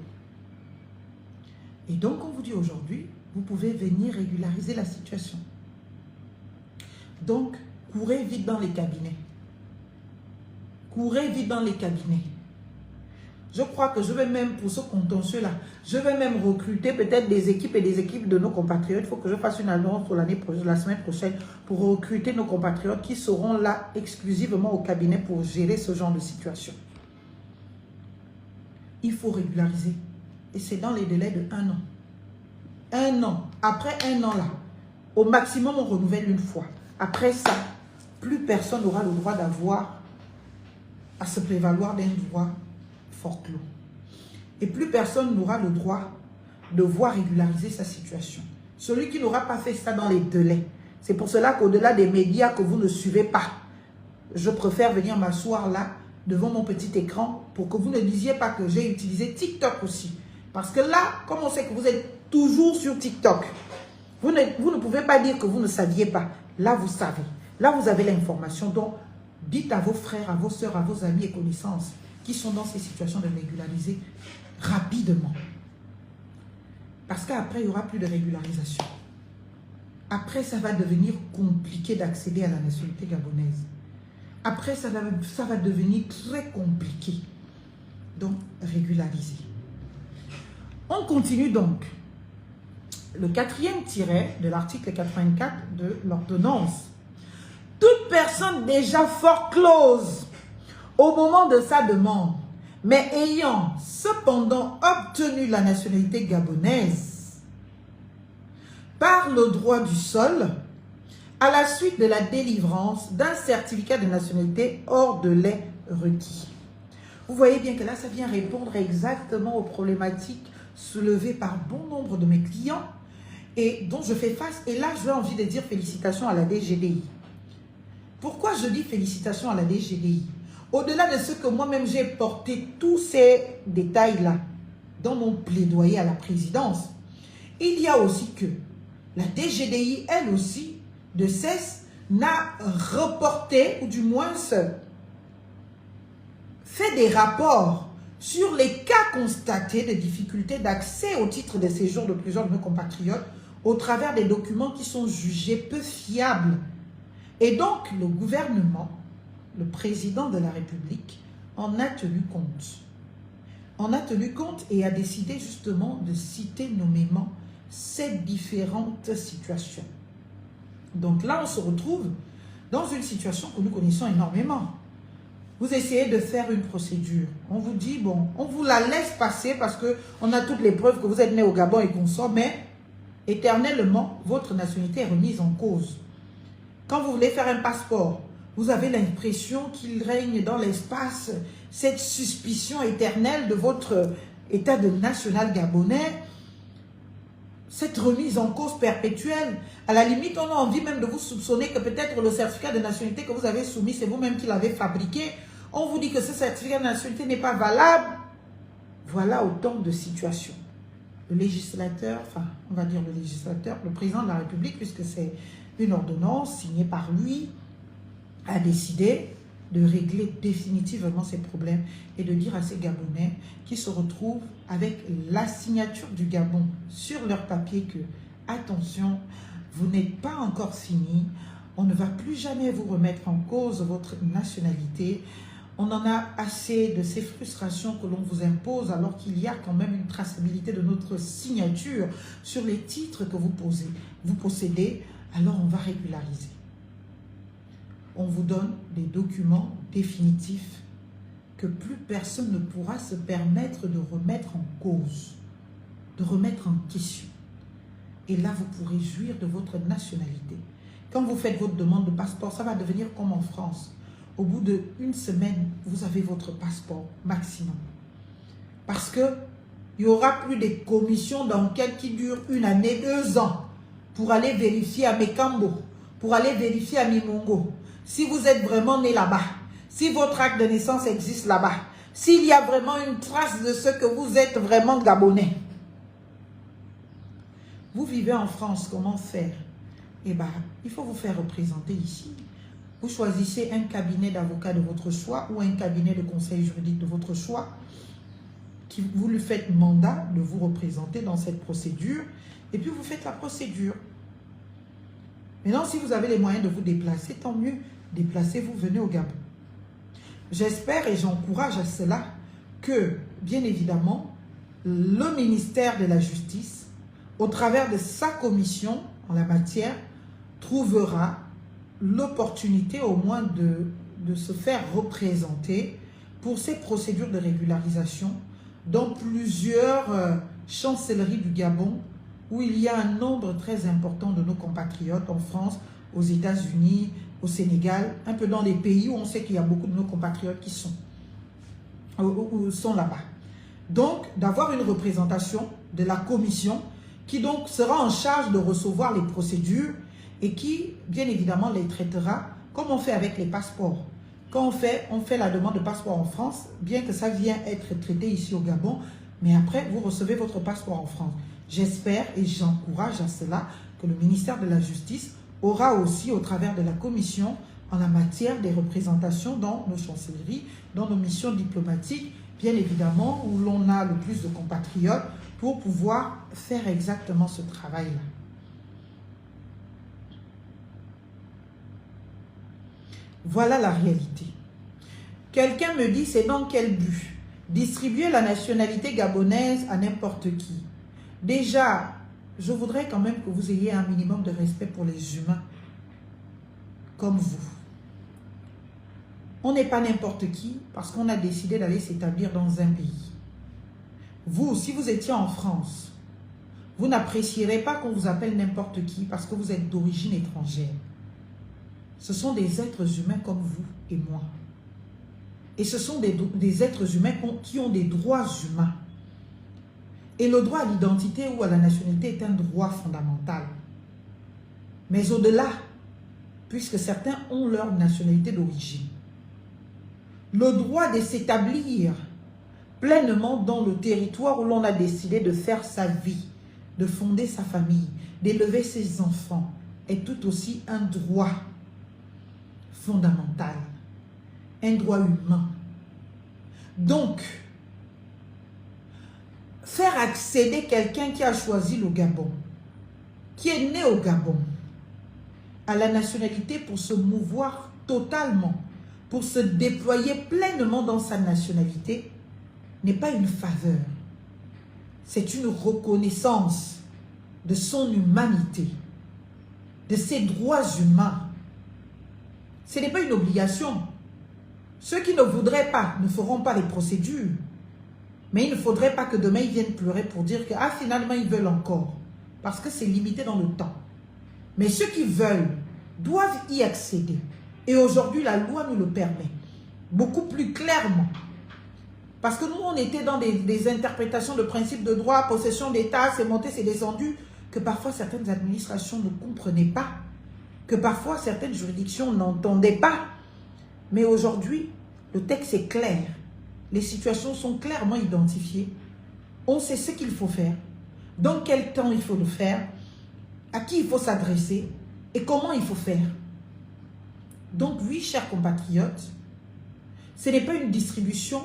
Et donc, on vous dit aujourd'hui, vous pouvez venir régulariser la situation. Donc, courez vite dans les cabinets. Courez vite dans les cabinets. Je crois que je vais même, pour ce contentieux-là, je vais même recruter peut-être des équipes et des équipes de nos compatriotes. Il faut que je fasse une annonce pour la semaine prochaine pour recruter nos compatriotes qui seront là exclusivement au cabinet pour gérer ce genre de situation. Il faut régulariser. Et c'est dans les délais de 1 an. 1 an. Après 1 an là, au maximum on renouvelle une fois. Après ça, plus personne n'aura le droit d'avoir à se prévaloir d'un droit fort clos. Et plus personne n'aura le droit de voir régulariser sa situation. Celui qui n'aura pas fait ça dans les délais. C'est pour cela qu'au-delà des médias que vous ne suivez pas, je préfère venir m'asseoir là, devant mon petit écran, pour que vous ne disiez pas que j'ai utilisé TikTok aussi. Parce que là, comme on sait que vous êtes toujours sur TikTok, vous ne pouvez pas dire que vous ne saviez pas. Là, vous savez. Là, vous avez l'information. Donc, dites à vos frères, à vos soeurs, à vos amis et connaissances qui sont dans ces situations de régulariser rapidement. Parce qu'après, il n'y aura plus de régularisation. Après, ça va devenir compliqué d'accéder à la nationalité gabonaise. Après, ça va devenir très compliqué. donc régulariser. On continue donc. Le 4e tiret de l'article 84 de l'ordonnance. Toute personne déjà fort close au moment de sa demande, mais ayant cependant obtenu la nationalité gabonaise par le droit du sol, à la suite de la délivrance d'un certificat de nationalité hors délai requis. Vous voyez bien que là, ça vient répondre exactement aux problématiques soulevées par bon nombre de mes clients et dont je fais face. Et là, j'ai envie de dire félicitations à la DGDI. Pourquoi je dis félicitations à la DGDI? Au-delà de ce que moi-même j'ai porté tous ces détails-là dans mon plaidoyer à la présidence, il y a aussi que la DGDI, elle aussi, de cesse, n'a reporté, ou du moins fait des rapports sur les cas constatés de difficultés d'accès au titre de séjour de plusieurs de nos compatriotes au travers des documents qui sont jugés peu fiables. Et donc, le gouvernement, le président de la République, en a tenu compte. En a tenu compte et a décidé justement de citer nommément ces différentes situations. Donc là, on se retrouve dans une situation que nous connaissons énormément. Vous essayez de faire une procédure. On vous dit, bon, on vous la laisse passer parce qu'on a toutes les preuves que vous êtes né au Gabon et qu'on sort, mais éternellement, votre nationalité est remise en cause. Quand vous voulez faire un passeport, vous avez l'impression qu'il règne dans l'espace cette suspicion éternelle de votre état de national gabonais, cette remise en cause perpétuelle. À la limite, on a envie même de vous soupçonner que peut-être le certificat de nationalité que vous avez soumis, c'est vous-même qui l'avez fabriqué. On vous dit que ce certificat de nationalité n'est pas valable. Voilà autant de situations. Le législateur, enfin, on va dire le législateur, le président de la République, puisque c'est une ordonnance signée par lui, a décidé de régler définitivement ces problèmes et de dire à ces Gabonais qui se retrouvent avec la signature du Gabon sur leur papier que, attention, vous n'êtes pas encore fini, on ne va plus jamais vous remettre en cause votre nationalité. On en a assez de ces frustrations que l'on vous impose alors qu'il y a quand même une traçabilité de notre signature sur les titres que vous possédez, alors on va régulariser. On vous donne des documents définitifs que plus personne ne pourra se permettre de remettre en cause, de remettre en question. Et là, vous pourrez jouir de votre nationalité. Quand vous faites votre demande de passeport, ça va devenir comme en France. Au bout d'une semaine, vous avez votre passeport maximum. Parce qu'il n'y aura plus des commissions d'enquête qui durent 1 année, 2 ans pour aller vérifier à Mekambo, pour aller vérifier à Mimongo. Si vous êtes vraiment né là-bas, si votre acte de naissance existe là-bas, s'il y a vraiment une trace de ce que vous êtes vraiment gabonais. Vous vivez en France, comment faire? Eh bien, il faut vous faire représenter ici. Vous choisissez un cabinet d'avocat de votre choix ou un cabinet de conseil juridique de votre choix. Vous lui faites mandat de vous représenter dans cette procédure et puis vous faites la procédure. Maintenant, si vous avez les moyens de vous déplacer, tant mieux. Déplacez-vous, venez au Gabon. J'espère et j'encourage à cela que, bien évidemment, le ministère de la Justice, au travers de sa commission en la matière, trouvera l'opportunité au moins de se faire représenter pour ces procédures de régularisation dans plusieurs chancelleries du Gabon où il y a un nombre très important de nos compatriotes en France, aux États-Unis, au Sénégal, un peu dans les pays où on sait qu'il y a beaucoup de nos compatriotes qui sont là-bas. Donc, d'avoir une représentation de la commission qui donc sera en charge de recevoir les procédures et qui, bien évidemment, les traitera comme on fait avec les passeports. Quand on fait la demande de passeport en France, bien que ça vienne être traité ici au Gabon, mais après, vous recevez votre passeport en France. J'espère et j'encourage à cela que le ministère de la Justice aura aussi, au travers de la commission, en la matière des représentations dans nos chancelleries, dans nos missions diplomatiques, bien évidemment, où l'on a le plus de compatriotes, pour pouvoir faire exactement ce travail-là. Voilà la réalité. Quelqu'un me dit, c'est dans quel but? distribuer la nationalité gabonaise à n'importe qui. Déjà, je voudrais quand même que vous ayez un minimum de respect pour les humains comme vous. On n'est pas n'importe qui parce qu'on a décidé d'aller s'établir dans un pays. Vous, si vous étiez en France, vous n'apprécierez pas qu'on vous appelle n'importe qui parce que vous êtes d'origine étrangère. Ce sont des êtres humains comme vous et moi. Et ce sont des êtres humains qui ont des droits humains. Et le droit à l'identité ou à la nationalité est un droit fondamental. Mais au-delà, puisque certains ont leur nationalité d'origine, le droit de s'établir pleinement dans le territoire où l'on a décidé de faire sa vie, de fonder sa famille, d'élever ses enfants, est tout aussi un droit fondamental, un droit humain. Donc, faire accéder quelqu'un qui a choisi le Gabon, qui est né au Gabon, à la nationalité pour se mouvoir totalement, pour se déployer pleinement dans sa nationalité, n'est pas une faveur. C'est une reconnaissance de son humanité, de ses droits humains. Ce n'est pas une obligation. Ceux qui ne voudraient pas ne feront pas les procédures. Mais il ne faudrait pas que demain ils viennent pleurer pour dire que finalement ils veulent encore. Parce que c'est limité dans le temps. Mais ceux qui veulent doivent y accéder. Et aujourd'hui la loi nous le permet. Beaucoup plus clairement. Parce que nous on était dans des interprétations de principes de droit, possession d'État, c'est monté, c'est descendu, que parfois certaines administrations ne comprenaient pas. Que parfois certaines juridictions n'entendaient pas. Mais aujourd'hui, le texte est clair. Les situations sont clairement identifiées. On sait ce qu'il faut faire, dans quel temps il faut le faire, à qui il faut s'adresser et comment il faut faire. Donc oui, chers compatriotes, ce n'est pas une distribution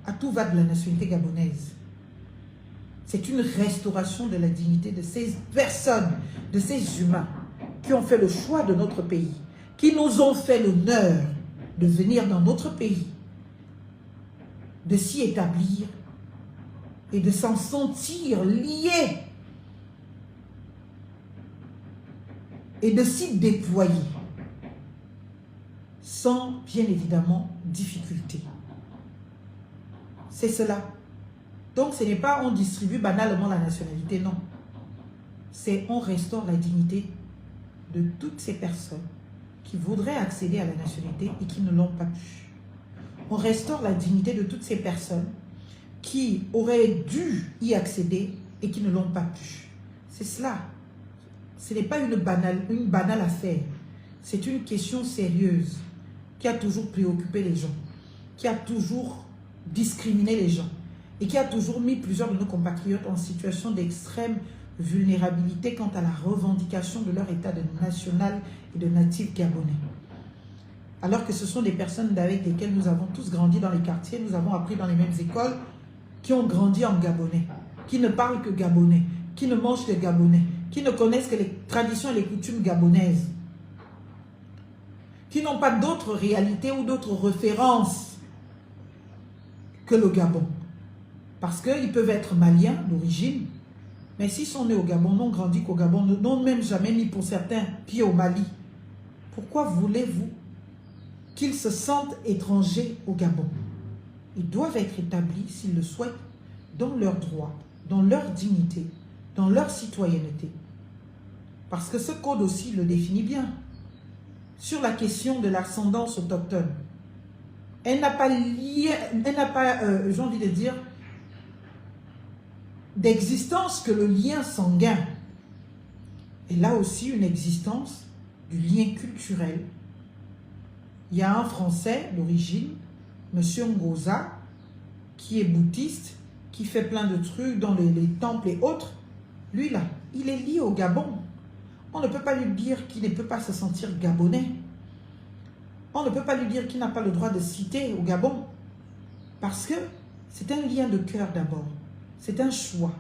à tout va de la nationalité gabonaise. C'est une restauration de la dignité de ces personnes, de ces humains qui ont fait le choix de notre pays, qui nous ont fait l'honneur de venir dans notre pays, de s'y établir et de s'en sentir liés et de s'y déployer sans, bien évidemment, difficulté. C'est cela. Donc, ce n'est pas on distribue banalement la nationalité, non. C'est on restaure la dignité de toutes ces personnes qui voudraient accéder à la nationalité et qui ne l'ont pas pu. On restaure la dignité de toutes ces personnes qui auraient dû y accéder et qui ne l'ont pas pu. C'est cela. Ce n'est pas une banale affaire. C'est une question sérieuse qui a toujours préoccupé les gens, qui a toujours discriminé les gens et qui a toujours mis plusieurs de nos compatriotes en situation d'extrême vulnérabilité quant à la revendication de leur état de national et de natif gabonais. Alors que ce sont des personnes avec lesquelles nous avons tous grandi dans les quartiers, nous avons appris dans les mêmes écoles, qui ont grandi en gabonais, qui ne parlent que gabonais, qui ne mangent que gabonais, qui ne connaissent que les traditions et les coutumes gabonaises, qui n'ont pas d'autres réalités ou d'autres références que le Gabon. Parce qu'ils peuvent être maliens d'origine, mais s'ils sont nés au Gabon, n'ont grandi qu'au Gabon, n'ont même jamais mis pour certains pied au Mali, pourquoi voulez-vous qu'ils se sentent étrangers au Gabon? Ils doivent être établis, s'ils le souhaitent, dans leurs droits, dans leur dignité, dans leur citoyenneté. Parce que ce code aussi le définit bien. Sur la question de l'ascendance autochtone, elle n'a pas lié, elle n'a pas, j'ai envie de dire, d'existence que le lien sanguin. Elle a aussi une existence du lien culturel. Il y a un Français d'origine, M. Ngoza, qui est bouddhiste, qui fait plein de trucs dans les temples et autres. Lui là, il est lié au Gabon. On ne peut pas lui dire qu'il ne peut pas se sentir gabonais. On ne peut pas lui dire qu'il n'a pas le droit de citer au Gabon. Parce que c'est un lien de cœur d'abord. C'est un choix.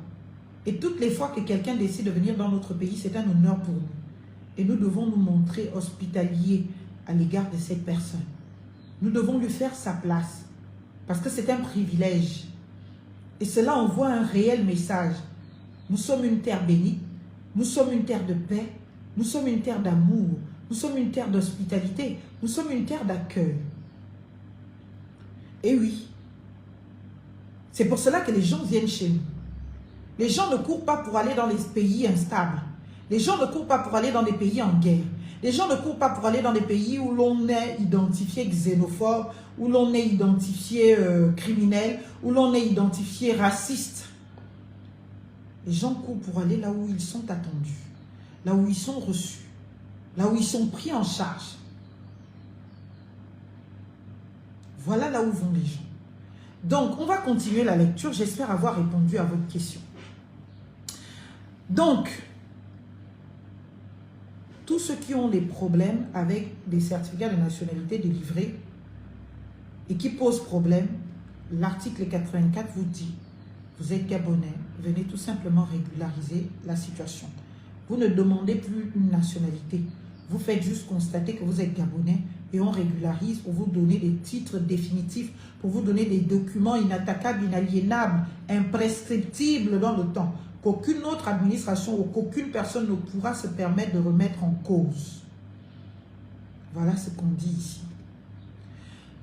Et toutes les fois que quelqu'un décide de venir dans notre pays, c'est un honneur pour nous. Et nous devons nous montrer hospitaliers à l'égard de cette personne. Nous devons lui faire sa place. Parce que c'est un privilège. Et cela envoie un réel message. Nous sommes une terre bénie. Nous sommes une terre de paix. Nous sommes une terre d'amour. Nous sommes une terre d'hospitalité. Nous sommes une terre d'accueil. Et oui. C'est pour cela que les gens viennent chez nous. Les gens ne courent pas pour aller dans les pays instables. Les gens ne courent pas pour aller dans des pays en guerre. Les gens ne courent pas pour aller dans des pays où l'on est identifié xénophobe, où l'on est identifié criminel, où l'on est identifié raciste. Les gens courent pour aller là où ils sont attendus, là où ils sont reçus, là où ils sont pris en charge. Voilà là où vont les gens. Donc, on va continuer la lecture. J'espère avoir répondu à votre question. Donc, tous ceux qui ont des problèmes avec des certificats de nationalité délivrés et qui posent problème, l'article 84 vous dit, vous êtes Gabonais, venez tout simplement régulariser la situation. Vous ne demandez plus une nationalité. Vous faites juste constater que vous êtes Gabonais et on régularise pour vous donner des titres définitifs, pour vous donner des documents inattaquables, inaliénables, imprescriptibles dans le temps, qu'aucune autre administration ou qu'aucune personne ne pourra se permettre de remettre en cause. Voilà ce qu'on dit ici.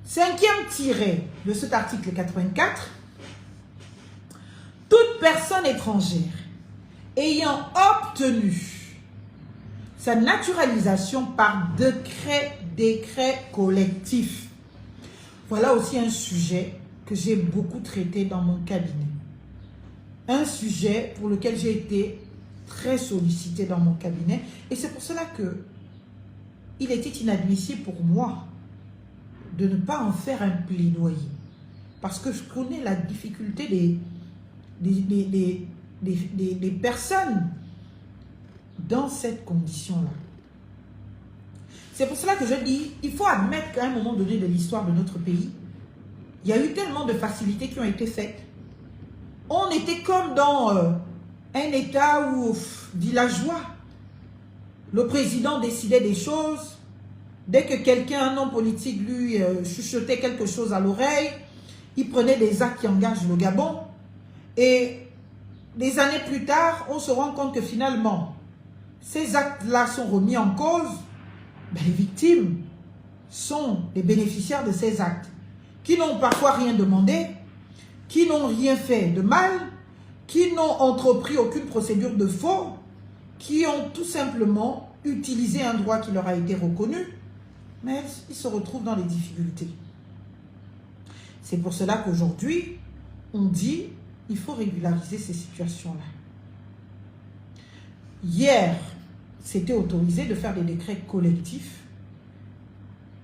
Cinquième tiret de cet article 84. Toute personne étrangère ayant obtenu sa naturalisation par décret collectif. Voilà aussi un sujet que j'ai beaucoup traité dans mon cabinet. Un sujet pour lequel j'ai été très sollicité dans mon cabinet. Et c'est pour cela que il était inadmissible pour moi de ne pas en faire un plaidoyer. Parce que je connais la difficulté des personnes dans cette condition-là. C'est pour cela que je dis, il faut admettre qu'à un moment donné de l'histoire de notre pays, il y a eu tellement de facilités qui ont été faites. On était comme dans un état où, villageois, le président décidait des choses. Dès que quelqu'un, un homme politique, lui chuchotait quelque chose à l'oreille, il prenait des actes qui engagent le Gabon. Et des années plus tard, on se rend compte que finalement, ces actes-là sont remis en cause. Ben, les victimes sont les bénéficiaires de ces actes, qui n'ont parfois rien demandé, qui n'ont rien fait de mal, qui n'ont entrepris aucune procédure de faux, qui ont tout simplement utilisé un droit qui leur a été reconnu, mais ils se retrouvent dans les difficultés. C'est pour cela qu'aujourd'hui, on dit il faut régulariser ces situations-là. Hier, c'était autorisé de faire des décrets collectifs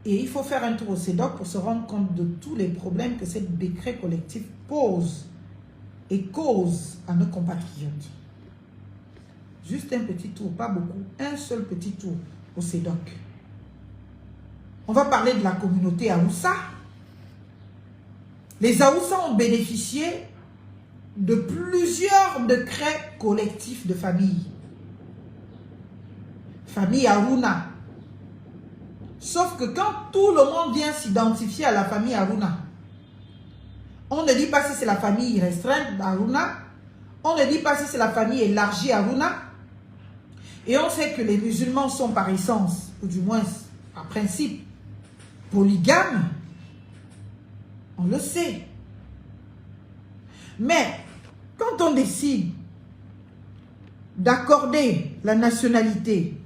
et il faut faire un tour au CEDOC pour se rendre compte de tous les problèmes que ces décrets collectifs posent et causent à nos compatriotes. Juste un petit tour, pas beaucoup, un seul petit tour au CEDOC. On va parler de la communauté Aoussa. Les Aoussa ont bénéficié de plusieurs décrets collectifs de famille. Famille Aruna. Sauf que quand tout le monde vient s'identifier à la famille Aruna, on ne dit pas si c'est la famille restreinte d'Aruna, on ne dit pas si c'est la famille élargie Aruna, et on sait que les musulmans sont par essence, ou du moins par principe, polygames. On le sait. Mais quand on décide d'accorder la nationalité,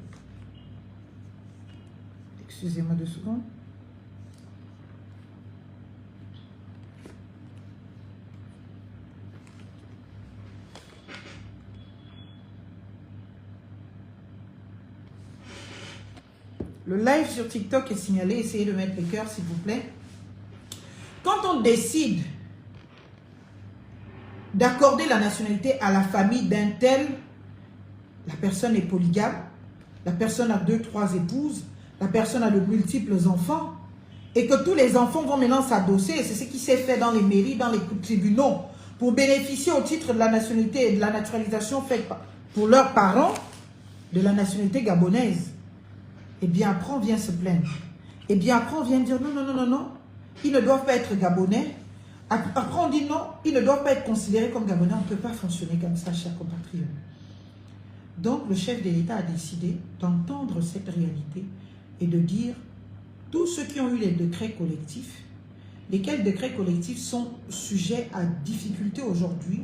excusez-moi 2 secondes, le live sur TikTok est signalé, essayez de mettre les cœurs s'il vous plaît. Quand on décide d'accorder la nationalité à la famille d'un tel, la personne est polygame, la personne a 2, 3 épouses, la personne a de multiples enfants, et que tous les enfants vont maintenant s'adosser, c'est ce qui s'est fait dans les mairies, dans les tribunaux, pour bénéficier au titre de la nationalité et de la naturalisation faite pour leurs parents de la nationalité gabonaise. Et bien après on vient se plaindre. Et bien après on vient dire non, non, non, non, non, ils ne doivent pas être gabonais, Après, on dit non, ils ne doivent pas être considérés comme Gabonais. On ne peut pas fonctionner comme ça, chers compatriotes. Donc, le chef de l'État a décidé d'entendre cette réalité et de dire tous ceux qui ont eu les décrets collectifs, lesquels décrets collectifs sont sujets à difficulté aujourd'hui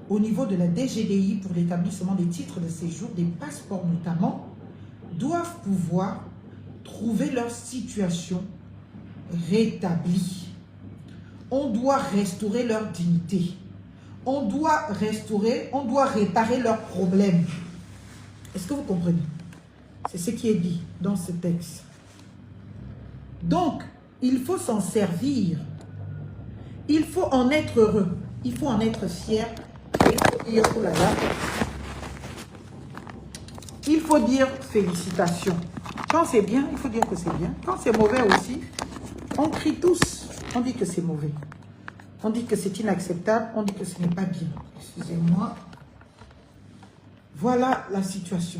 au niveau de la DGDI pour l'établissement des titres de séjour, des passeports notamment, doivent pouvoir trouver leur situation rétablie. On doit restaurer leur dignité. On doit réparer leurs problèmes. Est-ce que vous comprenez? C'est ce qui est dit dans ce texte. Donc, il faut s'en servir. Il faut en être heureux. Il faut en être fier. Il faut dire félicitations. Quand c'est bien, il faut dire que c'est bien. Quand c'est mauvais aussi, on crie tous. On dit que c'est mauvais. On dit que c'est inacceptable. On dit que ce n'est pas bien. Excusez-moi. Voilà la situation.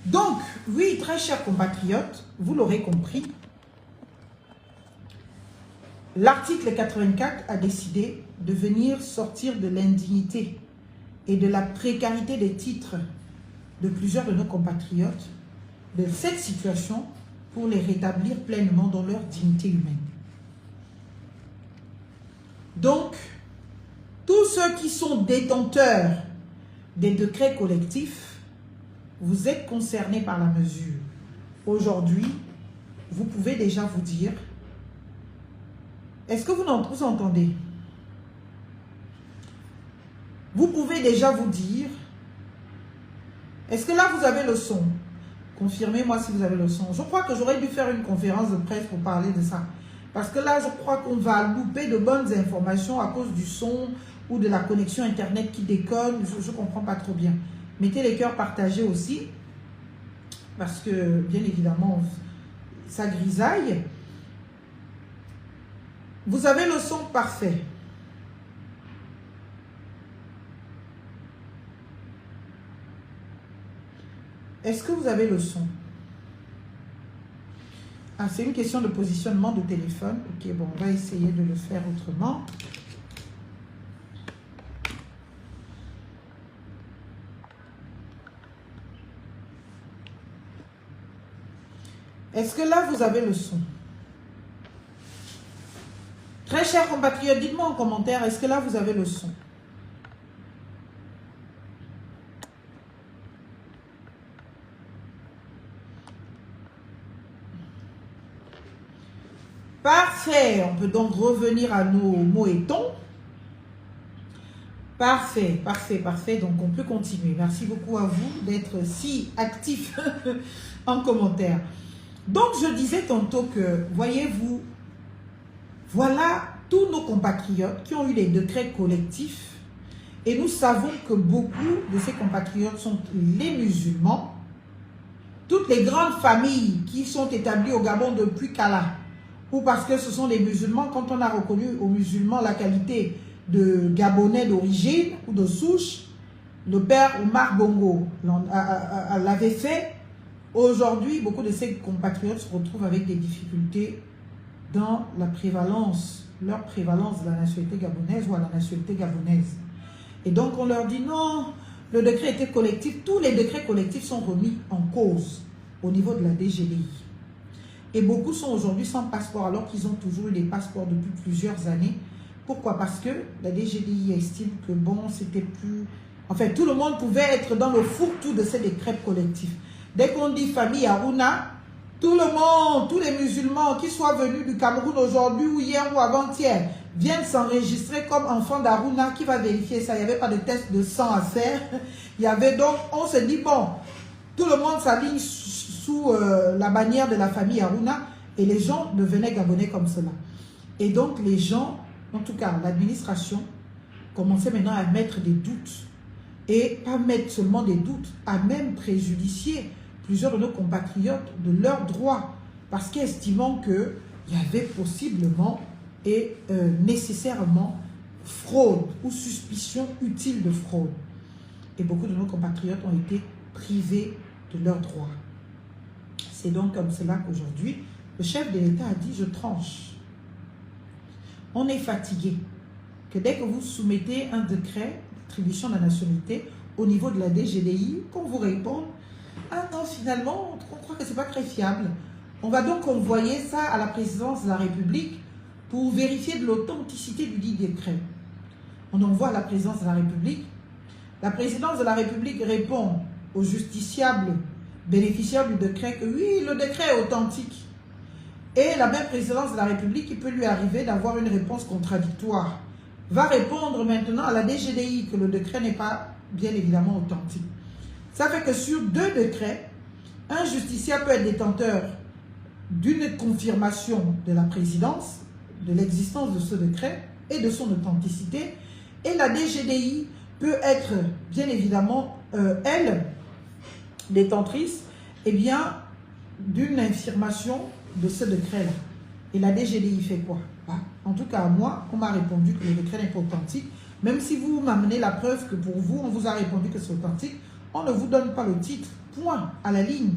Donc, oui, très chers compatriotes, vous l'aurez compris, l'article 84 a décidé de venir sortir de l'indignité et de la précarité des titres de plusieurs de nos compatriotes, de cette situation, pour les rétablir pleinement dans leur dignité humaine. Donc, tous ceux qui sont détenteurs des décrets collectifs, vous êtes concernés par la mesure. Aujourd'hui, vous pouvez déjà vous dire, est-ce que vous entendez? Vous pouvez déjà vous dire, est-ce que là vous avez le son? Confirmez-moi si vous avez le son. Je crois que j'aurais dû faire une conférence de presse pour parler de ça. Parce que là, je crois qu'on va louper de bonnes informations à cause du son ou de la connexion Internet qui déconne. Je ne comprends pas trop bien. Mettez les cœurs partagés aussi. Parce que, bien évidemment, ça grisaille. Vous avez le son parfait. Est-ce que vous avez le son? Ah, c'est une question de positionnement de téléphone. Ok, bon, on va essayer de le faire autrement. Est-ce que là, vous avez le son? Très chers compatriotes, dites-moi en commentaire, est-ce que là, vous avez le son? Parfait, on peut donc revenir à nos mots et tons. Parfait, parfait, parfait. Donc, on peut continuer. Merci beaucoup à vous d'être si actifs en commentaire. Donc, je disais tantôt que, voyez-vous, voilà tous nos compatriotes qui ont eu les décrets collectifs. Et nous savons que beaucoup de ces compatriotes sont les musulmans. Toutes les grandes familles qui sont établies au Gabon depuis Kala, ou parce que ce sont des musulmans, quand on a reconnu aux musulmans la qualité de Gabonais d'origine ou de souche, le père Omar Bongo l'avait fait. Aujourd'hui, beaucoup de ces compatriotes se retrouvent avec des difficultés dans la prévalence, leur prévalence de la nationalité gabonaise ou à la nationalité gabonaise. Et donc on leur dit non, le décret était collectif, tous les décrets collectifs sont remis en cause au niveau de la DGDI. Et beaucoup sont aujourd'hui sans passeport alors qu'ils ont toujours eu des passeports depuis plusieurs années. Pourquoi? Parce que la DGDI estime que bon, c'était plus... Enfin, tout le monde pouvait être dans le fourre-tout de ces décrets collectifs. Dès qu'on dit famille Aruna, tout le monde, tous les musulmans qui soient venus du Cameroun aujourd'hui ou hier ou avant-hier, viennent s'enregistrer comme enfant d'Aruna. Qui va vérifier ça? Il n'y avait pas de test de sang à faire. Il y avait donc, on se dit bon, tout le monde s'aligne sous la bannière de la famille Aruna et les gens devenaient gabonais comme cela. Et donc les gens, en tout cas l'administration, commençait maintenant à mettre des doutes. Et pas mettre seulement des doutes, à même préjudicier plusieurs de nos compatriotes de leurs droits. Parce qu'estimant qu'il y avait possiblement et nécessairement fraude ou suspicion utile de fraude. Et beaucoup de nos compatriotes ont été privés de leurs droits. C'est donc comme cela qu'aujourd'hui, le chef de l'État a dit « je tranche ». On est fatigué que dès que vous soumettez un décret d'attribution de la nationalité au niveau de la DGDI, qu'on vous réponde « ah non, finalement, on croit que ce n'est pas très fiable ». On va donc envoyer ça à la présidence de la République pour vérifier de l'authenticité du dit décret. On envoie à la présidence de la République. La présidence de la République répond aux justiciables bénéficiaires du décret que oui, le décret est authentique. Et la même présidence de la République, il peut lui arriver d'avoir une réponse contradictoire, va répondre maintenant à la DGDI que le décret n'est pas bien évidemment authentique. Ça fait que sur 2 décrets, un justiciable peut être détenteur d'une confirmation de la présidence, de l'existence de ce décret et de son authenticité, et la DGDI peut être bien évidemment, elle, détentrice, eh bien, d'une infirmation de ce décret-là. Et la DGDI fait quoi? En tout cas, moi, on m'a répondu que le décret n'est pas authentique. Même si vous m'amenez la preuve que pour vous, on vous a répondu que c'est authentique, on ne vous donne pas le titre, point, à la ligne.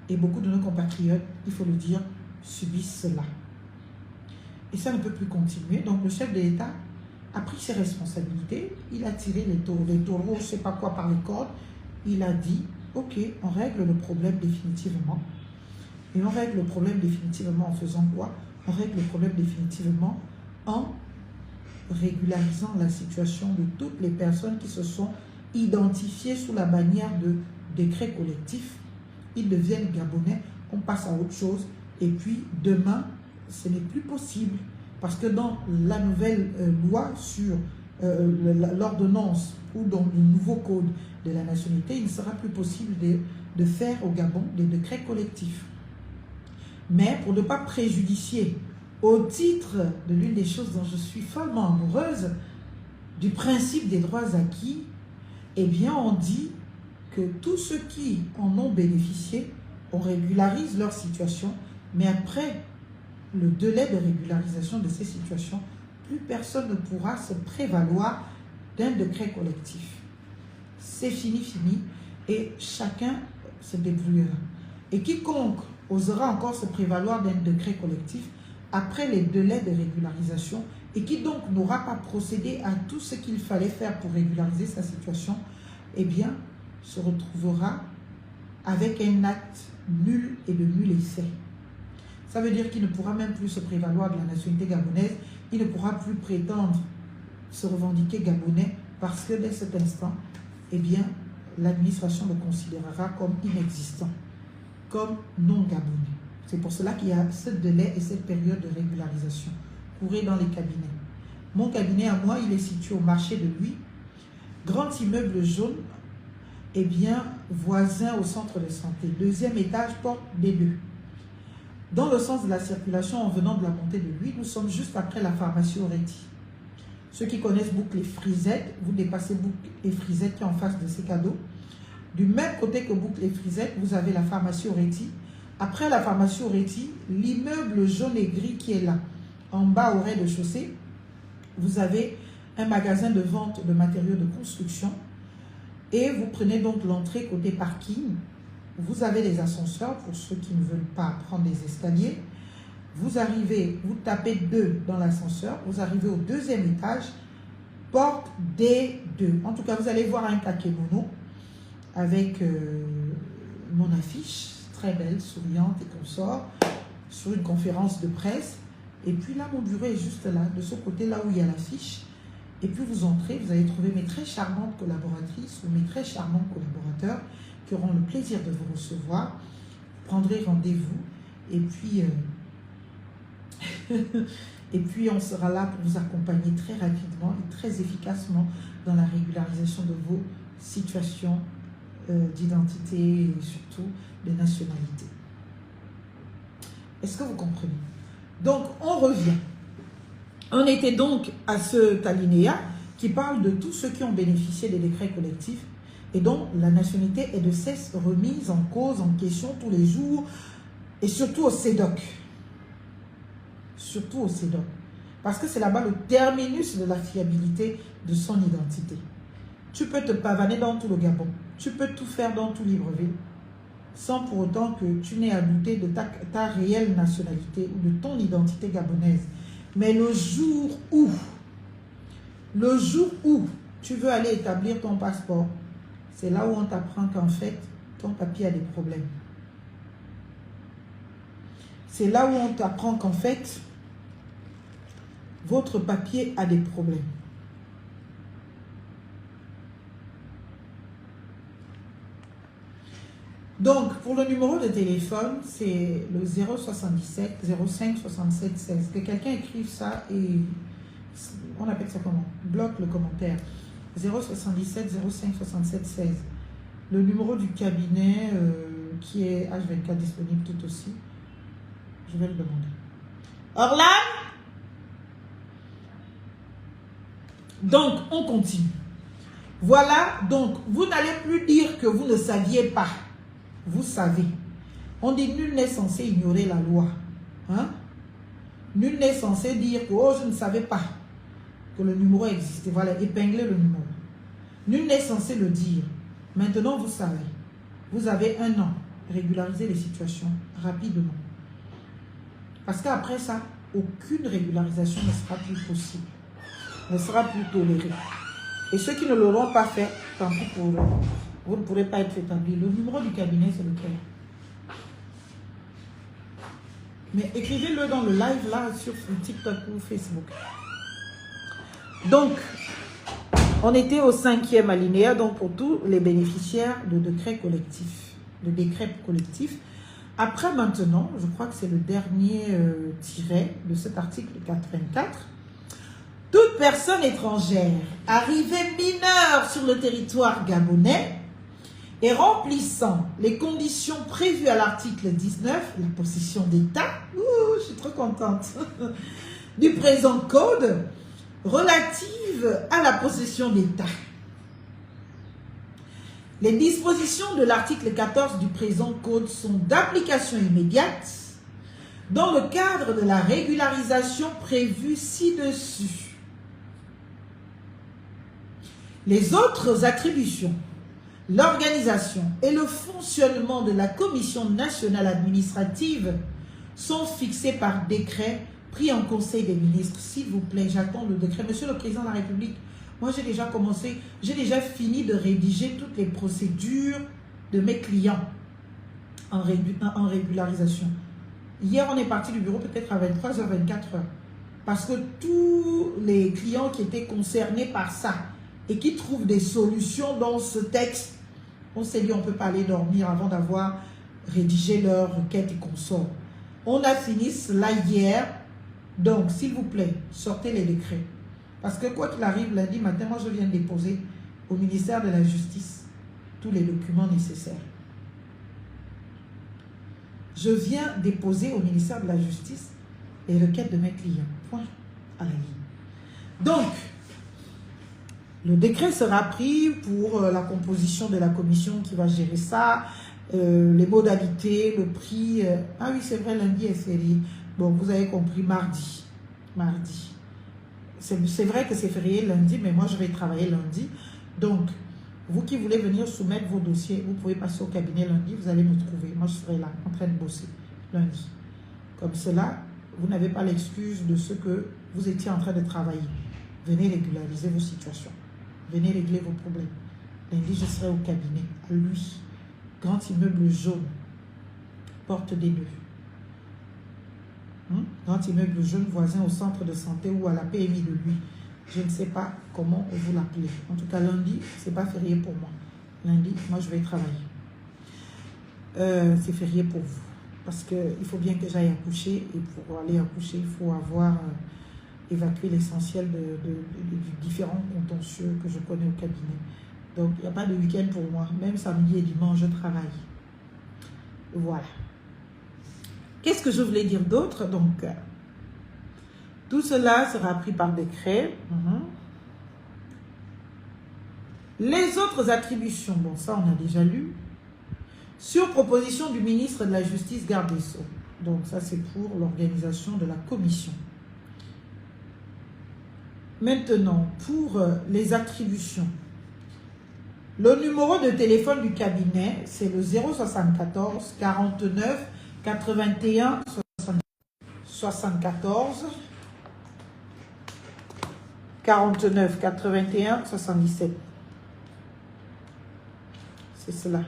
Et beaucoup de nos compatriotes, il faut le dire, subissent cela. Et ça ne peut plus continuer. Donc le chef de l'État a pris ses responsabilités, il a tiré les taureaux, je ne sais pas quoi, par les cordes. Il a dit, ok, on règle le problème définitivement. Et on règle le problème définitivement en faisant quoi? On règle le problème définitivement en régularisant la situation de toutes les personnes qui se sont identifiées sous la bannière de décret collectif. Ils deviennent gabonais, on passe à autre chose. Et puis demain, ce n'est plus possible. Parce que dans la nouvelle loi sur l'ordonnance ou dans le nouveau code de la nationalité, il ne sera plus possible de faire au Gabon des décrets collectifs. Mais pour ne pas préjudicier, au titre de l'une des choses dont je suis follement amoureuse, du principe des droits acquis, eh bien on dit que tous ceux qui en ont bénéficié, on régularise leur situation, mais après le délai de régularisation de ces situations, plus personne ne pourra se prévaloir d'un décret collectif. C'est fini, et chacun se débrouillera. Et quiconque osera encore se prévaloir d'un décret collectif après les délais de régularisation et qui donc n'aura pas procédé à tout ce qu'il fallait faire pour régulariser sa situation, eh bien, se retrouvera avec un acte nul et de nul effet. Ça veut dire qu'il ne pourra même plus se prévaloir de la nationalité gabonaise, il ne pourra plus prétendre se revendiquer gabonais parce que dès cet instant, eh bien, l'administration le considérera comme inexistant, comme non gabonais. C'est pour cela qu'il y a ce délai et cette période de régularisation. Courez dans les cabinets. Mon cabinet à moi, il est situé au marché de Louis, grand immeuble jaune, eh bien, voisin au centre de santé. 2e étage, porte D2. Dans le sens de la circulation en venant de la montée de Louis, nous sommes juste après la pharmacie Auretti. Ceux qui connaissent Boucle et Frisette, vous dépassez Boucle et Frisette qui est en face de ces cadeaux. Du même côté que Boucle et Frisette, vous avez la pharmacie Auretti. Après la pharmacie Auretti, l'immeuble jaune et gris qui est là, en bas au rez-de-chaussée, vous avez un magasin de vente de matériaux de construction et vous prenez donc l'entrée côté parking. Vous avez des ascenseurs pour ceux qui ne veulent pas prendre des escaliers. Vous arrivez, vous tapez 2 dans l'ascenseur, vous arrivez au 2e étage, porte D2. En tout cas, vous allez voir un kakémono avec mon affiche, très belle, souriante et consort, sur une conférence de presse. Et puis là, mon bureau est juste là, de ce côté-là où il y a l'affiche. Et puis vous entrez, vous allez trouver mes très charmantes collaboratrices ou mes très charmants collaborateurs qui auront le plaisir de vous recevoir. Vous prendrez rendez-vous et puis, et puis on sera là pour vous accompagner très rapidement et très efficacement dans la régularisation de vos situations d'identité et surtout de nationalité. Est-ce que vous comprenez? Donc, on revient. On était donc à ce alinéa qui parle de tous ceux qui ont bénéficié des décrets collectifs et dont la nationalité est de cesse remise en cause, en question tous les jours, et surtout au CEDOC. Surtout au CEDOC. Parce que c'est là-bas le terminus de la fiabilité de son identité. Tu peux te pavaner dans tout le Gabon. Tu peux tout faire dans tout Libreville. Sans pour autant que tu n'aies à douter de ta réelle nationalité ou de ton identité gabonaise. Mais le jour où tu veux aller établir ton passeport, c'est là où on t'apprend qu'en fait, ton papier a des problèmes. C'est là où on t'apprend qu'en fait, votre papier a des problèmes. Donc, pour le numéro de téléphone, c'est le 077 05 67 16. Que quelqu'un écrive ça et on appelle ça comment? Bloque le commentaire. 077 05 67 16. Le numéro du cabinet qui est H24 disponible tout aussi. Je vais le demander. Orlan? Donc, on continue. Voilà, donc, vous n'allez plus dire que vous ne saviez pas. Vous savez. On dit nul n'est censé ignorer la loi. Hein? Nul n'est censé dire que oh, je ne savais pas que le numéro existait. Voilà, épinglez le numéro. Nul n'est censé le dire. Maintenant, vous savez. Vous avez 1 an. Régularisez les situations rapidement. Parce qu'après ça, aucune régularisation ne sera plus possible. Ne sera plus tolérée. Et ceux qui ne l'auront pas fait, tant pis pour eux. Vous ne pourrez pas être établi. Le numéro du cabinet, c'est lequel? Mais écrivez-le dans le live là sur TikTok ou Facebook. Donc, on était au 5e alinéa, donc pour tous les bénéficiaires de décrets collectifs. De décrets collectifs. Après maintenant, je crois que c'est le dernier tiret de cet article 84. Toute personne étrangère arrivée mineure sur le territoire gabonais et remplissant les conditions prévues à l'article 19, la possession d'État, je suis trop contente, du présent code, relative à la possession d'État. Les dispositions de l'article 14 du présent code sont d'application immédiate dans le cadre de la régularisation prévue ci-dessus. Les autres attributions, l'organisation et le fonctionnement de la Commission nationale administrative sont fixés par décret pris en Conseil des ministres. S'il vous plaît, j'attends le décret. Monsieur le Président de la République, moi j'ai déjà commencé, j'ai déjà fini de rédiger toutes les procédures de mes clients en régularisation. Hier, on est parti du bureau peut-être à 23h, 24h. Parce que tous les clients qui étaient concernés par ça et qui trouvent des solutions dans ce texte, on s'est dit on ne peut pas aller dormir avant d'avoir rédigé leur requête et consorts. On a fini cela hier. Donc, s'il vous plaît, sortez les décrets. Parce que quoi qu'il arrive, lundi matin, moi je viens de déposer au ministère de la Justice tous les documents nécessaires. Je viens déposer au ministère de la Justice les requêtes de mes clients. Point à la ligne. Donc, le décret sera pris pour la composition de la commission qui va gérer ça, les modalités, le prix. Ah oui, c'est vrai, lundi est férié. Bon, vous avez compris, mardi. Mardi. C'est vrai que c'est férié lundi, mais moi je vais travailler lundi. Donc, vous qui voulez venir soumettre vos dossiers, vous pouvez passer au cabinet lundi, vous allez me trouver. Moi je serai là, en train de bosser lundi. Comme cela, vous n'avez pas l'excuse de ce que vous étiez en train de travailler. Venez régulariser vos situations. Venez régler vos problèmes. Lundi, je serai au cabinet, à lui. Grand immeuble jaune, porte des deux. Grand immeuble jaune voisin au centre de santé ou à la PMI de lui. Je ne sais pas comment vous l'appelez. En tout cas, lundi, ce n'est pas férié pour moi. Lundi, moi, je vais travailler. C'est férié pour vous. Parce qu'il faut bien que j'aille accoucher. Et pour aller accoucher, il faut avoir évacué l'essentiel du différents contentieux que je connais au cabinet. Donc, il n'y a pas de week-end pour moi. Même samedi et dimanche, je travaille. Voilà. Qu'est-ce que je voulais dire d'autre? Donc, tout cela sera pris par décret. Les autres attributions, bon, ça on a déjà lu. Sur proposition du ministre de la Justice, garde des Sceaux. Donc, ça c'est pour l'organisation de la commission. Maintenant, pour les attributions Le numéro de téléphone du cabinet, c'est le 074 49 81 74 49 81 77. C'est cela.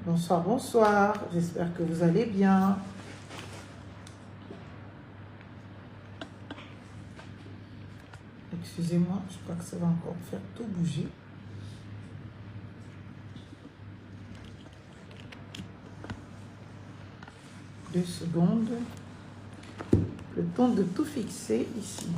Bonsoir, bonsoir. J'espère que vous allez bien. Excusez-moi, je crois que ça va encore faire tout bouger. Deux secondes. Le temps de tout fixer ici.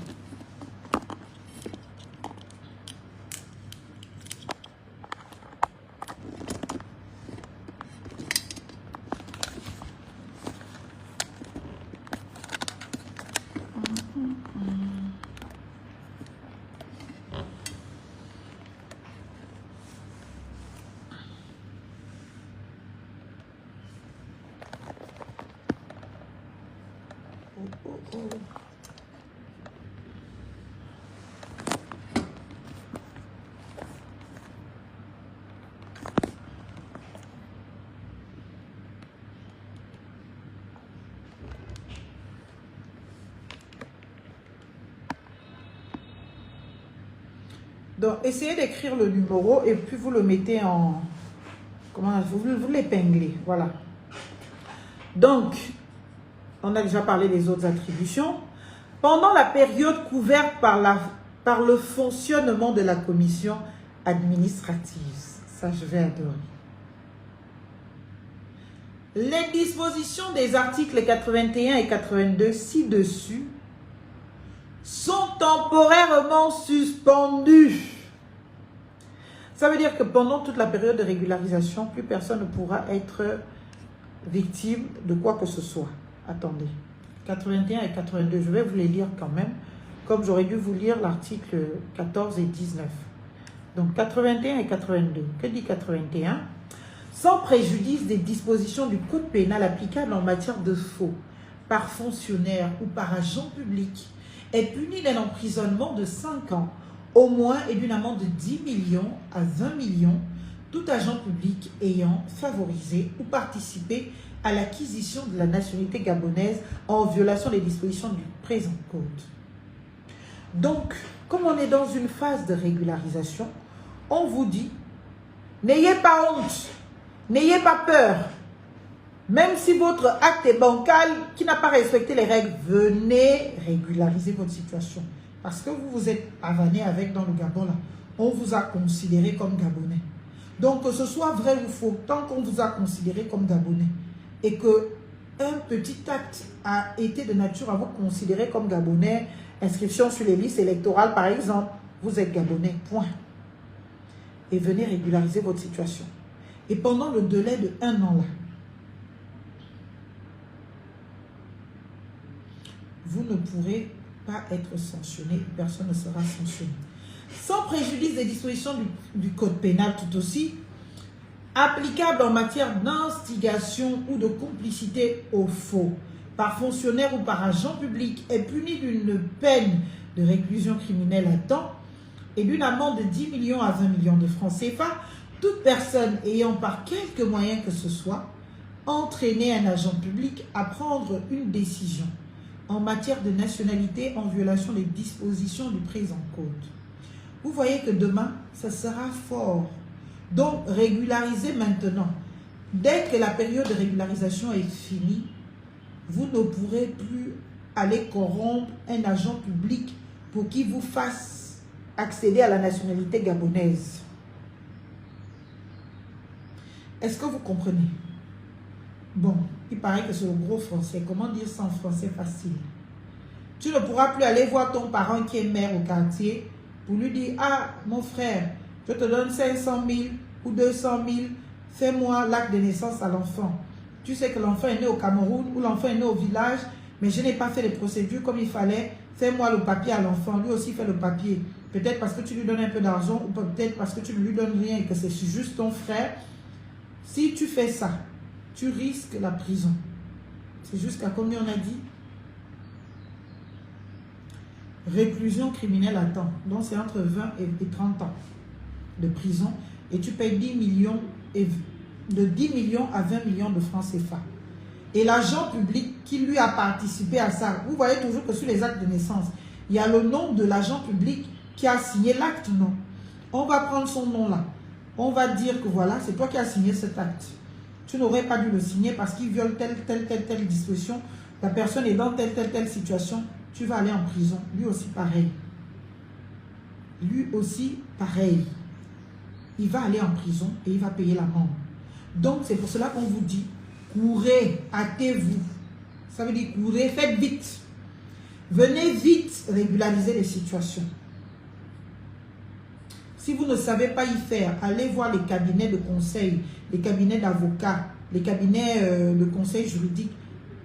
Donc, essayez d'écrire le numéro et puis vous le mettez en... Comment vous l'épinglez, voilà. Donc, on a déjà parlé des autres attributions. Pendant la période couverte par le fonctionnement de la commission administrative, ça je vais adorer. Les dispositions des articles 81 et 82 ci-dessus sont temporairement suspendues. Ça veut dire que pendant toute la période de régularisation, plus personne ne pourra être victime de quoi que ce soit. Attendez. 81 et 82, je vais vous les lire quand même, comme j'aurais dû vous lire l'article 14 et 19. Donc 81 et 82. Que dit 81? Sans préjudice des dispositions du code pénal applicables en matière de faux par fonctionnaire ou par agent public est puni d'un emprisonnement de 5 ans au moins et d'une amende de 10 millions à 20 millions tout agent public ayant favorisé ou participé à l'acquisition de la nationalité gabonaise en violation des dispositions du présent code. Donc, comme on est dans une phase de régularisation, on vous dit, n'ayez pas honte, n'ayez pas peur. Même si votre acte est bancal, qui n'a pas respecté les règles, venez régulariser votre situation. Parce que vous vous êtes avané avec dans le Gabon, là, on vous a considéré comme Gabonais. Donc, que ce soit vrai ou faux, tant qu'on vous a considéré comme Gabonais, et que un petit acte a été de nature à vous considérer comme Gabonais, inscription sur les listes électorales par exemple, vous êtes Gabonais, point. Et venez régulariser votre situation. Et pendant le délai de 1 an là, vous ne pourrez pas être sanctionné, personne ne sera sanctionné. Sans préjudice des dispositions du code pénal tout aussi, applicable en matière d'instigation ou de complicité au faux, par fonctionnaire ou par agent public, est puni d'une peine de réclusion criminelle à temps et d'une amende de 10 millions à 20 millions de francs CFA, toute personne ayant par quelque moyen que ce soit entraîné un agent public à prendre une décision en matière de nationalité en violation des dispositions du présent code. Vous voyez que demain, ça sera fort. Donc, régularisez maintenant. Dès que la période de régularisation est finie, vous ne pourrez plus aller corrompre un agent public pour qu'il vous fasse accéder à la nationalité gabonaise. Est-ce que vous comprenez? Bon, il paraît que c'est le gros français. Comment dire ça en français facile? Tu ne pourras plus aller voir ton parent qui est maire au quartier pour lui dire, ah, mon frère, je te donne 500 000 ou 200 000, fais-moi l'acte de naissance à l'enfant. Tu sais que l'enfant est né au Cameroun ou l'enfant est né au village, mais je n'ai pas fait les procédures comme il fallait, fais-moi le papier à l'enfant, lui aussi fait le papier. Peut-être parce que tu lui donnes un peu d'argent ou peut-être parce que tu ne lui donnes rien et que c'est juste ton frère. Si tu fais ça, tu risques la prison. C'est jusqu'à combien on a dit? Réclusion criminelle à temps. Donc c'est entre 20 et 30 ans de prison. et tu payes 10 millions, de 10 millions à 20 millions de francs CFA. Et l'agent public qui lui a participé à ça, vous voyez toujours que sur les actes de naissance, il y a le nom de l'agent public qui a signé l'acte, non? On va prendre son nom là. On va dire que voilà, c'est toi qui as signé cet acte. Tu n'aurais pas dû le signer parce qu'il viole telle disposition. La personne est dans telle situation. Tu vas aller en prison. Lui aussi pareil. Lui aussi pareil. Il va aller en prison et il va payer l'amende. Donc c'est pour cela qu'on vous dit, courez, hâtez-vous. Ça veut dire courez, faites vite. Venez vite régulariser les situations. Si vous ne savez pas y faire, allez voir les cabinets de conseil, les cabinets d'avocats, les cabinets de conseil juridique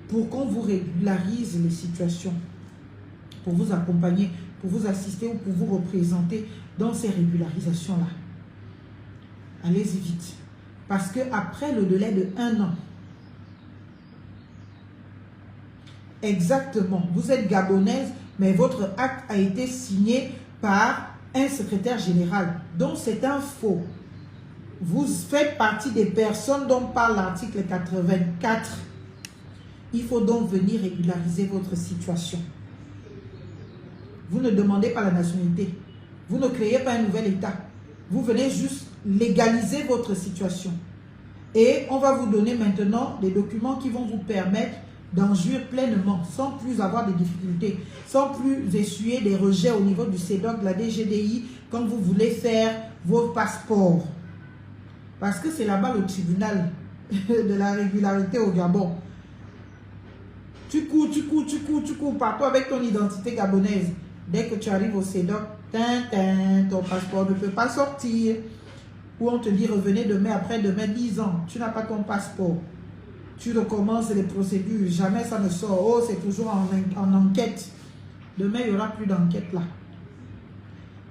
pour qu'on vous régularise les situations, pour vous accompagner, pour vous assister ou pour vous représenter dans ces régularisations-là. Allez-y vite. Parce qu'après le délai de 1 an, exactement, vous êtes gabonaise, mais votre acte a été signé par un secrétaire général. Donc c'est un faux. Vous faites partie des personnes dont parle l'article 84. Il faut donc venir régulariser votre situation. Vous ne demandez pas la nationalité. Vous ne créez pas un nouvel État. Vous venez juste légaliser votre situation. Et on va vous donner maintenant des documents qui vont vous permettre d'en jouir pleinement, sans plus avoir de difficultés, sans plus essuyer des rejets au niveau du CEDOC, de la DGDI, quand vous voulez faire vos passeports. Parce que c'est là-bas le tribunal de la régularité au Gabon. Tu cours partout avec ton identité gabonaise. Dès que tu arrives au CEDOC, ton passeport ne peut pas sortir. Ou on te dit revenez demain, après-demain, 10 ans, tu n'as pas ton passeport. Tu recommences les procédures, jamais ça ne sort. Oh, c'est toujours en enquête. Demain, il n'y aura plus d'enquête là.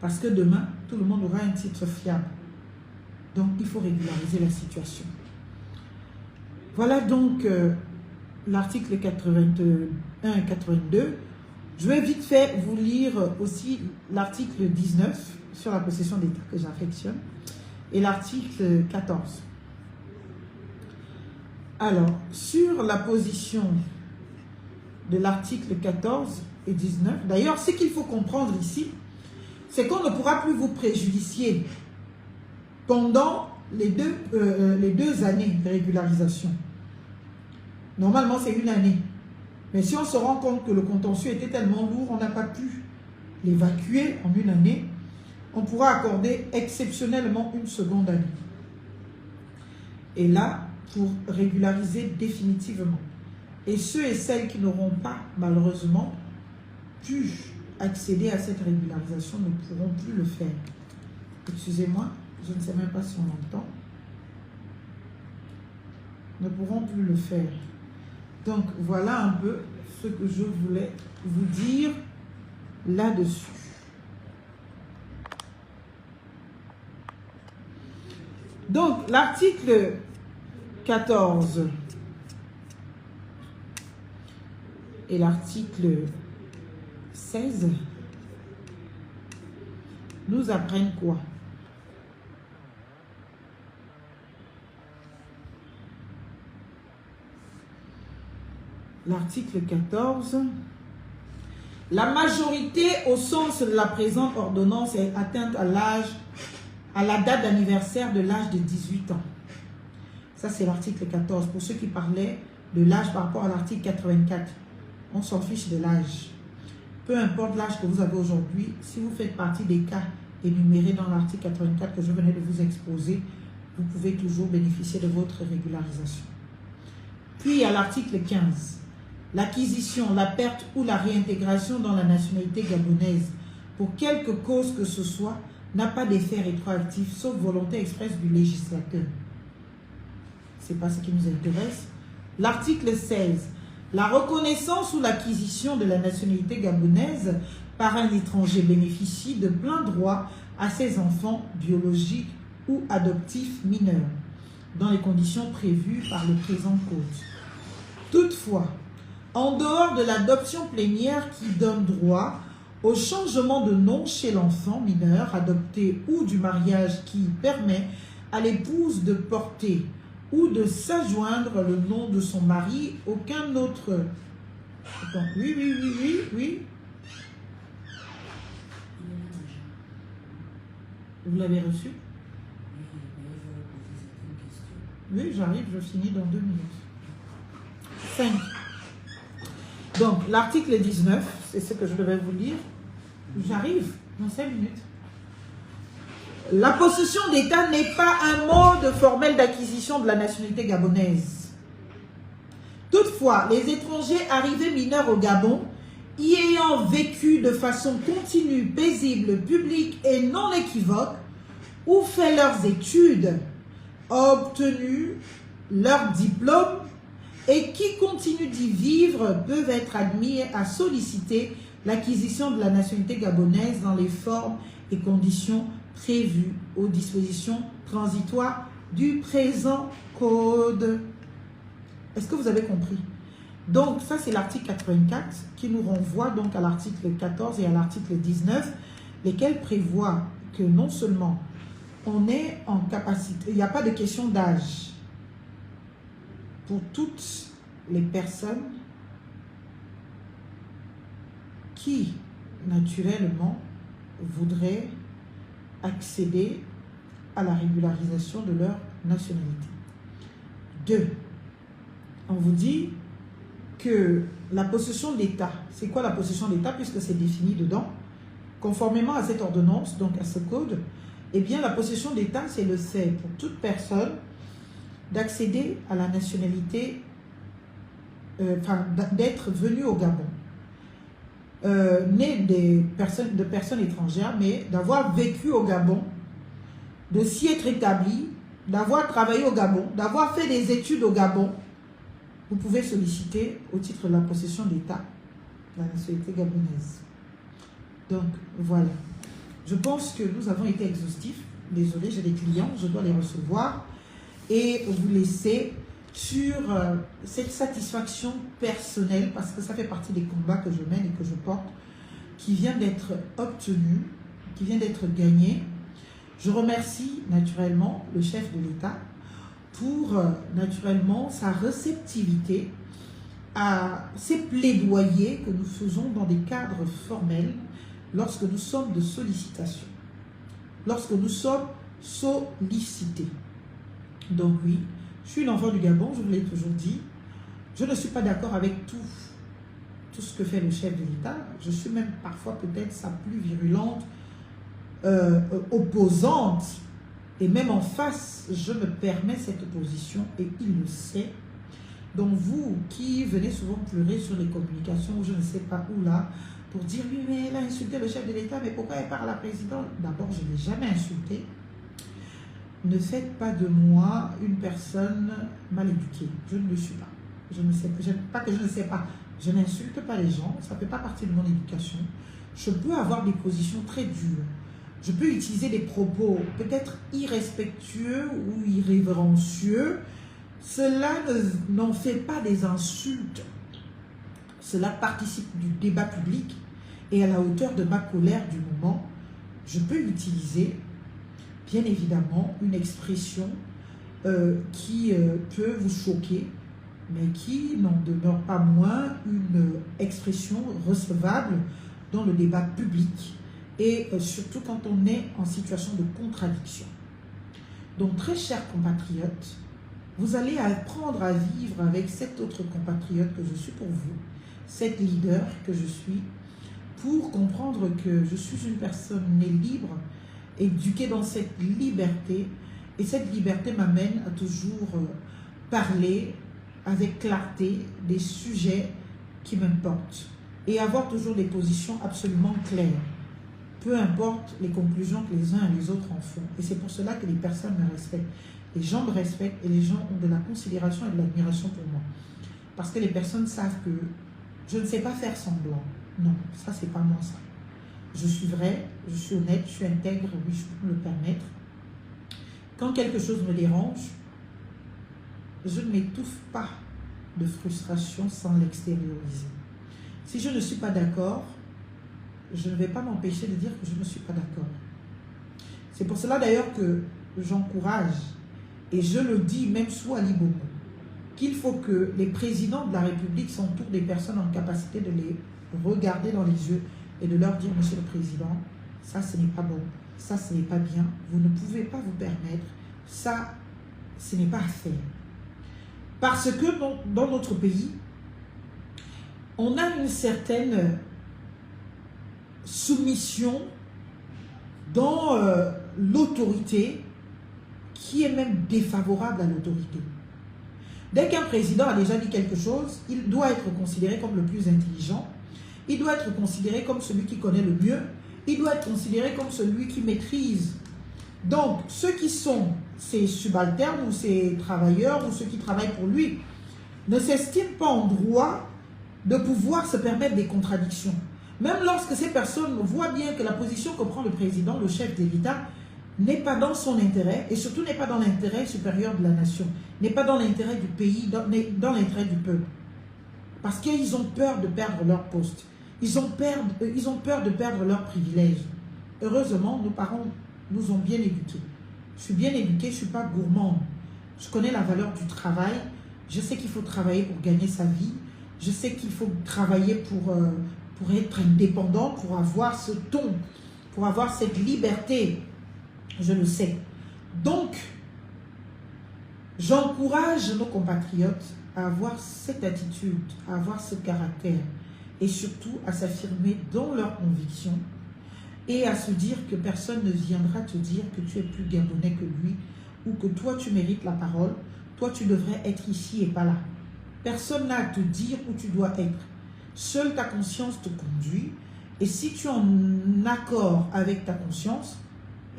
Parce que demain, tout le monde aura un titre fiable. Donc, il faut régulariser la situation. Voilà donc l'article 81 et 82. Je vais vite fait vous lire aussi l'article 19 sur la possession d'État que j'affectionne et l'article 14. Alors, sur la position de l'article 14 et 19, d'ailleurs, ce qu'il faut comprendre ici, c'est qu'on ne pourra plus vous préjudicier pendant les deux années de régularisation. Normalement, c'est 1 année. Mais si on se rend compte que le contentieux était tellement lourd, on n'a pas pu l'évacuer en 1 année, on pourra accorder exceptionnellement une seconde année. Et là, pour régulariser définitivement. Et ceux et celles qui n'auront pas, malheureusement, pu accéder à cette régularisation ne pourront plus le faire. Excusez-moi, je ne sais même pas si on entend. Ne pourront plus le faire. Donc, voilà un peu ce que je voulais vous dire là-dessus. Donc, l'article 14 et l'article 16 nous apprennent quoi? L'article 14, la majorité au sens de la présente ordonnance est atteinte à la date d'anniversaire de l'âge de 18 ans. Ça, c'est l'article 14. Pour ceux qui parlaient de l'âge par rapport à l'article 84, on s'en fiche de l'âge. Peu importe l'âge que vous avez aujourd'hui, si vous faites partie des cas énumérés dans l'article 84 que je venais de vous exposer, vous pouvez toujours bénéficier de votre régularisation. Puis, à l'article 15, l'acquisition, la perte ou la réintégration dans la nationalité gabonaise, pour quelque cause que ce soit, n'a pas d'effet rétroactif, sauf volonté expresse du législateur. Ce n'est pas ce qui nous intéresse. L'article 16. La reconnaissance ou l'acquisition de la nationalité gabonaise par un étranger bénéficie de plein droit à ses enfants biologiques ou adoptifs mineurs, dans les conditions prévues par le présent code. Toutefois, en dehors de l'adoption plénière qui donne droit au changement de nom chez l'enfant mineur adopté ou du mariage qui permet à l'épouse de porter ou de s'adjoindre le nom de son mari, aucun autre... Attends, oui. Vous l'avez reçu? Oui, j'arrive, je finis dans 2 minutes. 5. Donc, l'article 19, c'est ce que je devais vous lire. J'arrive dans 5 minutes. La possession d'État n'est pas un mode formel d'acquisition de la nationalité gabonaise. Toutefois, les étrangers arrivés mineurs au Gabon, y ayant vécu de façon continue, paisible, publique et non équivoque, ou fait leurs études, obtenu leur diplôme et qui continuent d'y vivre peuvent être admis à solliciter l'acquisition de la nationalité gabonaise dans les formes et conditions prévues aux dispositions transitoires du présent code. Est-ce que vous avez compris? Donc ça c'est l'article 84 qui nous renvoie donc à l'article 14 et à l'article 19, lesquels prévoient que non seulement on est en capacité, il n'y a pas de question d'âge pour toutes les personnes qui, naturellement, voudraient accéder à la régularisation de leur nationalité. 2. On vous dit que la possession de l'État, c'est quoi la possession de l'État puisque c'est défini dedans, conformément à cette ordonnance, donc à ce code, eh bien, la possession d'État, c'est le fait pour toute personne d'accéder à la nationalité, d'être venu au Gabon, né de personnes étrangères, mais d'avoir vécu au Gabon, de s'y être établi, d'avoir travaillé au Gabon, d'avoir fait des études au Gabon. Vous pouvez solliciter au titre de la possession d'État la nationalité gabonaise. Donc, voilà. Je pense que nous avons été exhaustifs. Désolé, j'ai des clients, je dois les recevoir. Et vous laisser sur cette satisfaction personnelle, parce que ça fait partie des combats que je mène et que je porte, qui vient d'être obtenu, qui vient d'être gagné. Je remercie naturellement le chef de l'État pour naturellement sa réceptivité à ces plaidoyers que nous faisons dans des cadres formels lorsque nous sommes de sollicitation, lorsque nous sommes sollicités. Donc oui, je suis l'enfant du Gabon, je vous l'ai toujours dit. Je ne suis pas d'accord avec tout ce que fait le chef de l'État. Je suis même parfois peut-être sa plus virulente opposante. Et même en face, je me permets cette opposition et il le sait. Donc vous qui venez souvent pleurer sur les communications, ou je ne sais pas où là, pour dire oui mais elle a insulté le chef de l'État, mais pourquoi elle parle à la présidente? D'abord, je ne l'ai jamais insulté. Ne faites pas de moi une personne mal éduquée. Je ne le suis pas. Je ne sais pas que je ne sais pas. Je n'insulte pas les gens. Ça ne fait pas partie de mon éducation. Je peux avoir des positions très dures. Je peux utiliser des propos peut-être irrespectueux ou irrévérencieux. Cela n'en fait pas des insultes. Cela participe du débat public et à la hauteur de ma colère du moment, je peux utiliser bien évidemment une expression qui peut vous choquer, mais qui n'en demeure pas moins une expression recevable dans le débat public et surtout quand on est en situation de contradiction. Donc très chers compatriotes, vous allez apprendre à vivre avec cet autre compatriote que je suis pour vous, cette leader que je suis, pour comprendre que je suis une personne née libre, éduquée dans cette liberté, et cette liberté m'amène à toujours parler avec clarté des sujets qui m'importent et avoir toujours des positions absolument claires, peu importe les conclusions que les uns et les autres en font. Et c'est pour cela que les personnes me respectent. Les gens me respectent et les gens ont de la considération et de l'admiration pour moi. Parce que les personnes savent que je ne sais pas faire semblant. Non, ça c'est pas moi ça. Je suis vrai, je suis honnête, je suis intègre, oui, je peux me le permettre. Quand quelque chose me dérange, je ne m'étouffe pas de frustration sans l'extérioriser. Si je ne suis pas d'accord, je ne vais pas m'empêcher de dire que je ne suis pas d'accord. C'est pour cela d'ailleurs que j'encourage, et je le dis même sous Ali Bongo, qu'il faut que les présidents de la République s'entourent des personnes en capacité de les regarder dans les yeux et de leur dire, Monsieur le Président, ça ce n'est pas bon, ça ce n'est pas bien, vous ne pouvez pas vous permettre, ça ce n'est pas à faire. Parce que dans notre pays, on a une certaine soumission dans l'autorité qui est même défavorable à l'autorité. Dès qu'un président a déjà dit quelque chose, il doit être considéré comme le plus intelligent, il doit être considéré comme celui qui connaît le mieux, il doit être considéré comme celui qui maîtrise. Donc, ceux qui sont ses subalternes ou ses travailleurs ou ceux qui travaillent pour lui ne s'estiment pas en droit de pouvoir se permettre des contradictions. Même lorsque ces personnes voient bien que la position que prend le président, le chef de l'État, n'est pas dans son intérêt et surtout n'est pas dans l'intérêt supérieur de la nation, n'est pas dans l'intérêt du pays, dans l'intérêt du peuple. Parce qu'ils ont peur de perdre leur poste. Ils ont peur de perdre leurs privilèges. Heureusement, nos parents nous ont bien éduqués. Je suis bien éduquée, je ne suis pas gourmande. Je connais la valeur du travail. Je sais qu'il faut travailler pour gagner sa vie. Je sais qu'il faut travailler pour être indépendant, pour avoir ce ton, pour avoir cette liberté. Je le sais. Donc, j'encourage nos compatriotes à avoir cette attitude, à avoir ce caractère et surtout à s'affirmer dans leurs convictions et à se dire que personne ne viendra te dire que tu es plus gabonais que lui ou que toi tu mérites la parole, toi tu devrais être ici et pas là. Personne n'a à te dire où tu dois être. Seule ta conscience te conduit et si tu es en accord avec ta conscience,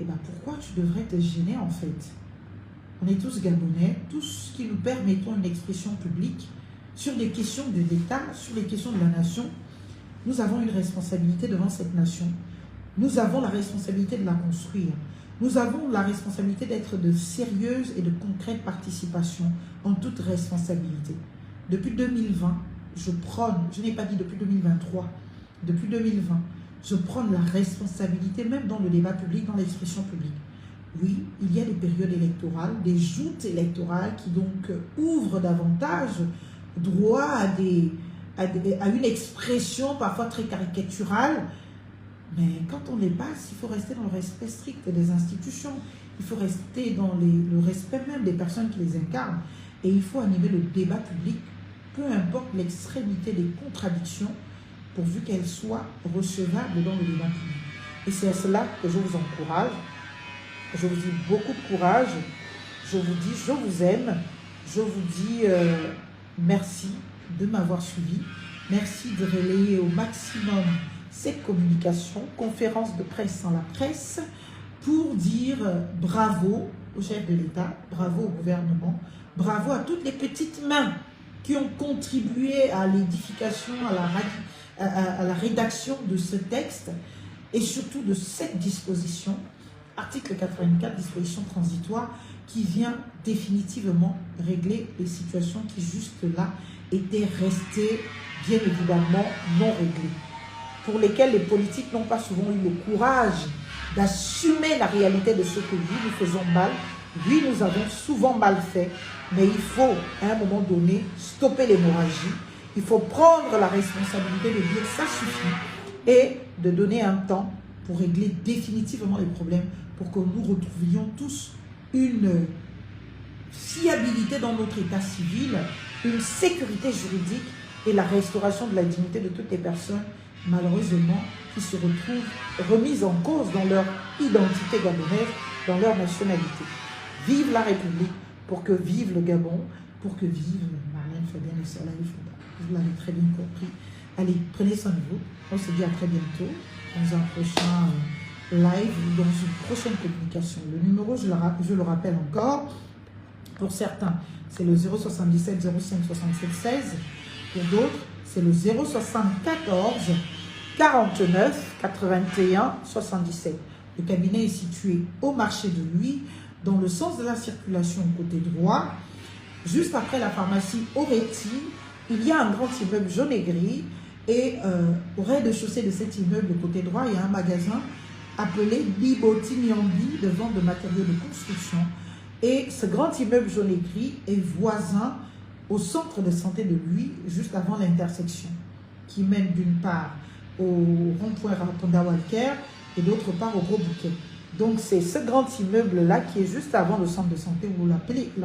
eh bien pourquoi tu devrais te gêner en fait? On est tous gabonais, tous qui nous permettons une expression publique sur les questions de l'État, sur les questions de la nation. Nous avons une responsabilité devant cette nation. Nous avons la responsabilité de la construire. Nous avons la responsabilité d'être de sérieuses et de concrètes participations en toute responsabilité. Depuis 2020, je prône, je n'ai pas dit depuis 2023, depuis 2020, je prône la responsabilité même dans le débat public, dans l'expression publique. Oui, il y a des périodes électorales, des joutes électorales qui donc ouvrent davantage droit à une expression parfois très caricaturale. Mais quand on les passe, il faut rester dans le respect strict des institutions. Il faut rester dans le respect même des personnes qui les incarnent. Et il faut animer le débat public, peu importe l'extrémité des contradictions, pourvu qu'elles soient recevables dans le débat public. Et c'est à cela que je vous encourage. Je vous dis beaucoup de courage. Je vous dis, je vous aime. Je vous dis merci de m'avoir suivi. Merci de relayer au maximum cette communication, conférence de presse sans la presse, pour dire bravo au chef de l'État, bravo au gouvernement, bravo à toutes les petites mains qui ont contribué à l'édification, à la rédaction de ce texte et surtout de cette disposition, article 84, disposition transitoire, qui vient définitivement régler les situations qui jusque-là étaient restées bien évidemment non réglées, pour lesquelles les politiques n'ont pas souvent eu le courage d'assumer la réalité de ce que oui, nous faisons mal, oui, nous avons souvent mal fait, mais il faut, à un moment donné, stopper l'hémorragie, il faut prendre la responsabilité de dire ça suffit et de donner un temps pour régler définitivement les problèmes, pour que nous retrouvions tous une fiabilité dans notre état civil, une sécurité juridique et la restauration de la dignité de toutes les personnes, malheureusement, qui se retrouvent remises en cause dans leur identité gabonaise, dans leur nationalité. Vive la République, pour que vive le Gabon, pour que vive Marlène Fabienne et Soleil Fouda. Vous l'avez très bien compris. Allez, prenez soin de vous. On se dit à très bientôt dans un prochain live ou dans une prochaine communication. Le numéro, je le rappelle encore, pour certains, c'est le 077 05 67 16. Pour d'autres, c'est le 074 49 81 77. Le cabinet est situé au marché de Louis, dans le sens de la circulation côté droit. Juste après la pharmacie Auretti, il y a un grand immeuble jaune et gris Et au rez-de-chaussée de cet immeuble, côté droit, il y a un magasin appelé Biboti Nyambi de vente de matériaux de construction. Et ce grand immeuble jaune et gris est voisin au centre de santé de lui, juste avant l'intersection, qui mène d'une part au rond-point Raponda Walker et d'autre part au Gros Bouquet. Donc c'est ce grand immeuble-là qui est juste avant le centre de santé, où la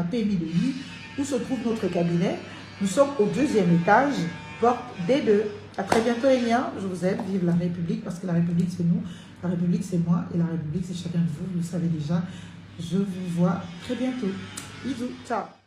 PMI de lui, où se trouve notre cabinet. Nous sommes au 2e étage, porte D2. À très bientôt les miens, je vous aime, vive la République, parce que la République c'est nous, la République c'est moi, et la République c'est chacun de vous, vous le savez déjà. Je vous vois très bientôt. Bisous, ciao.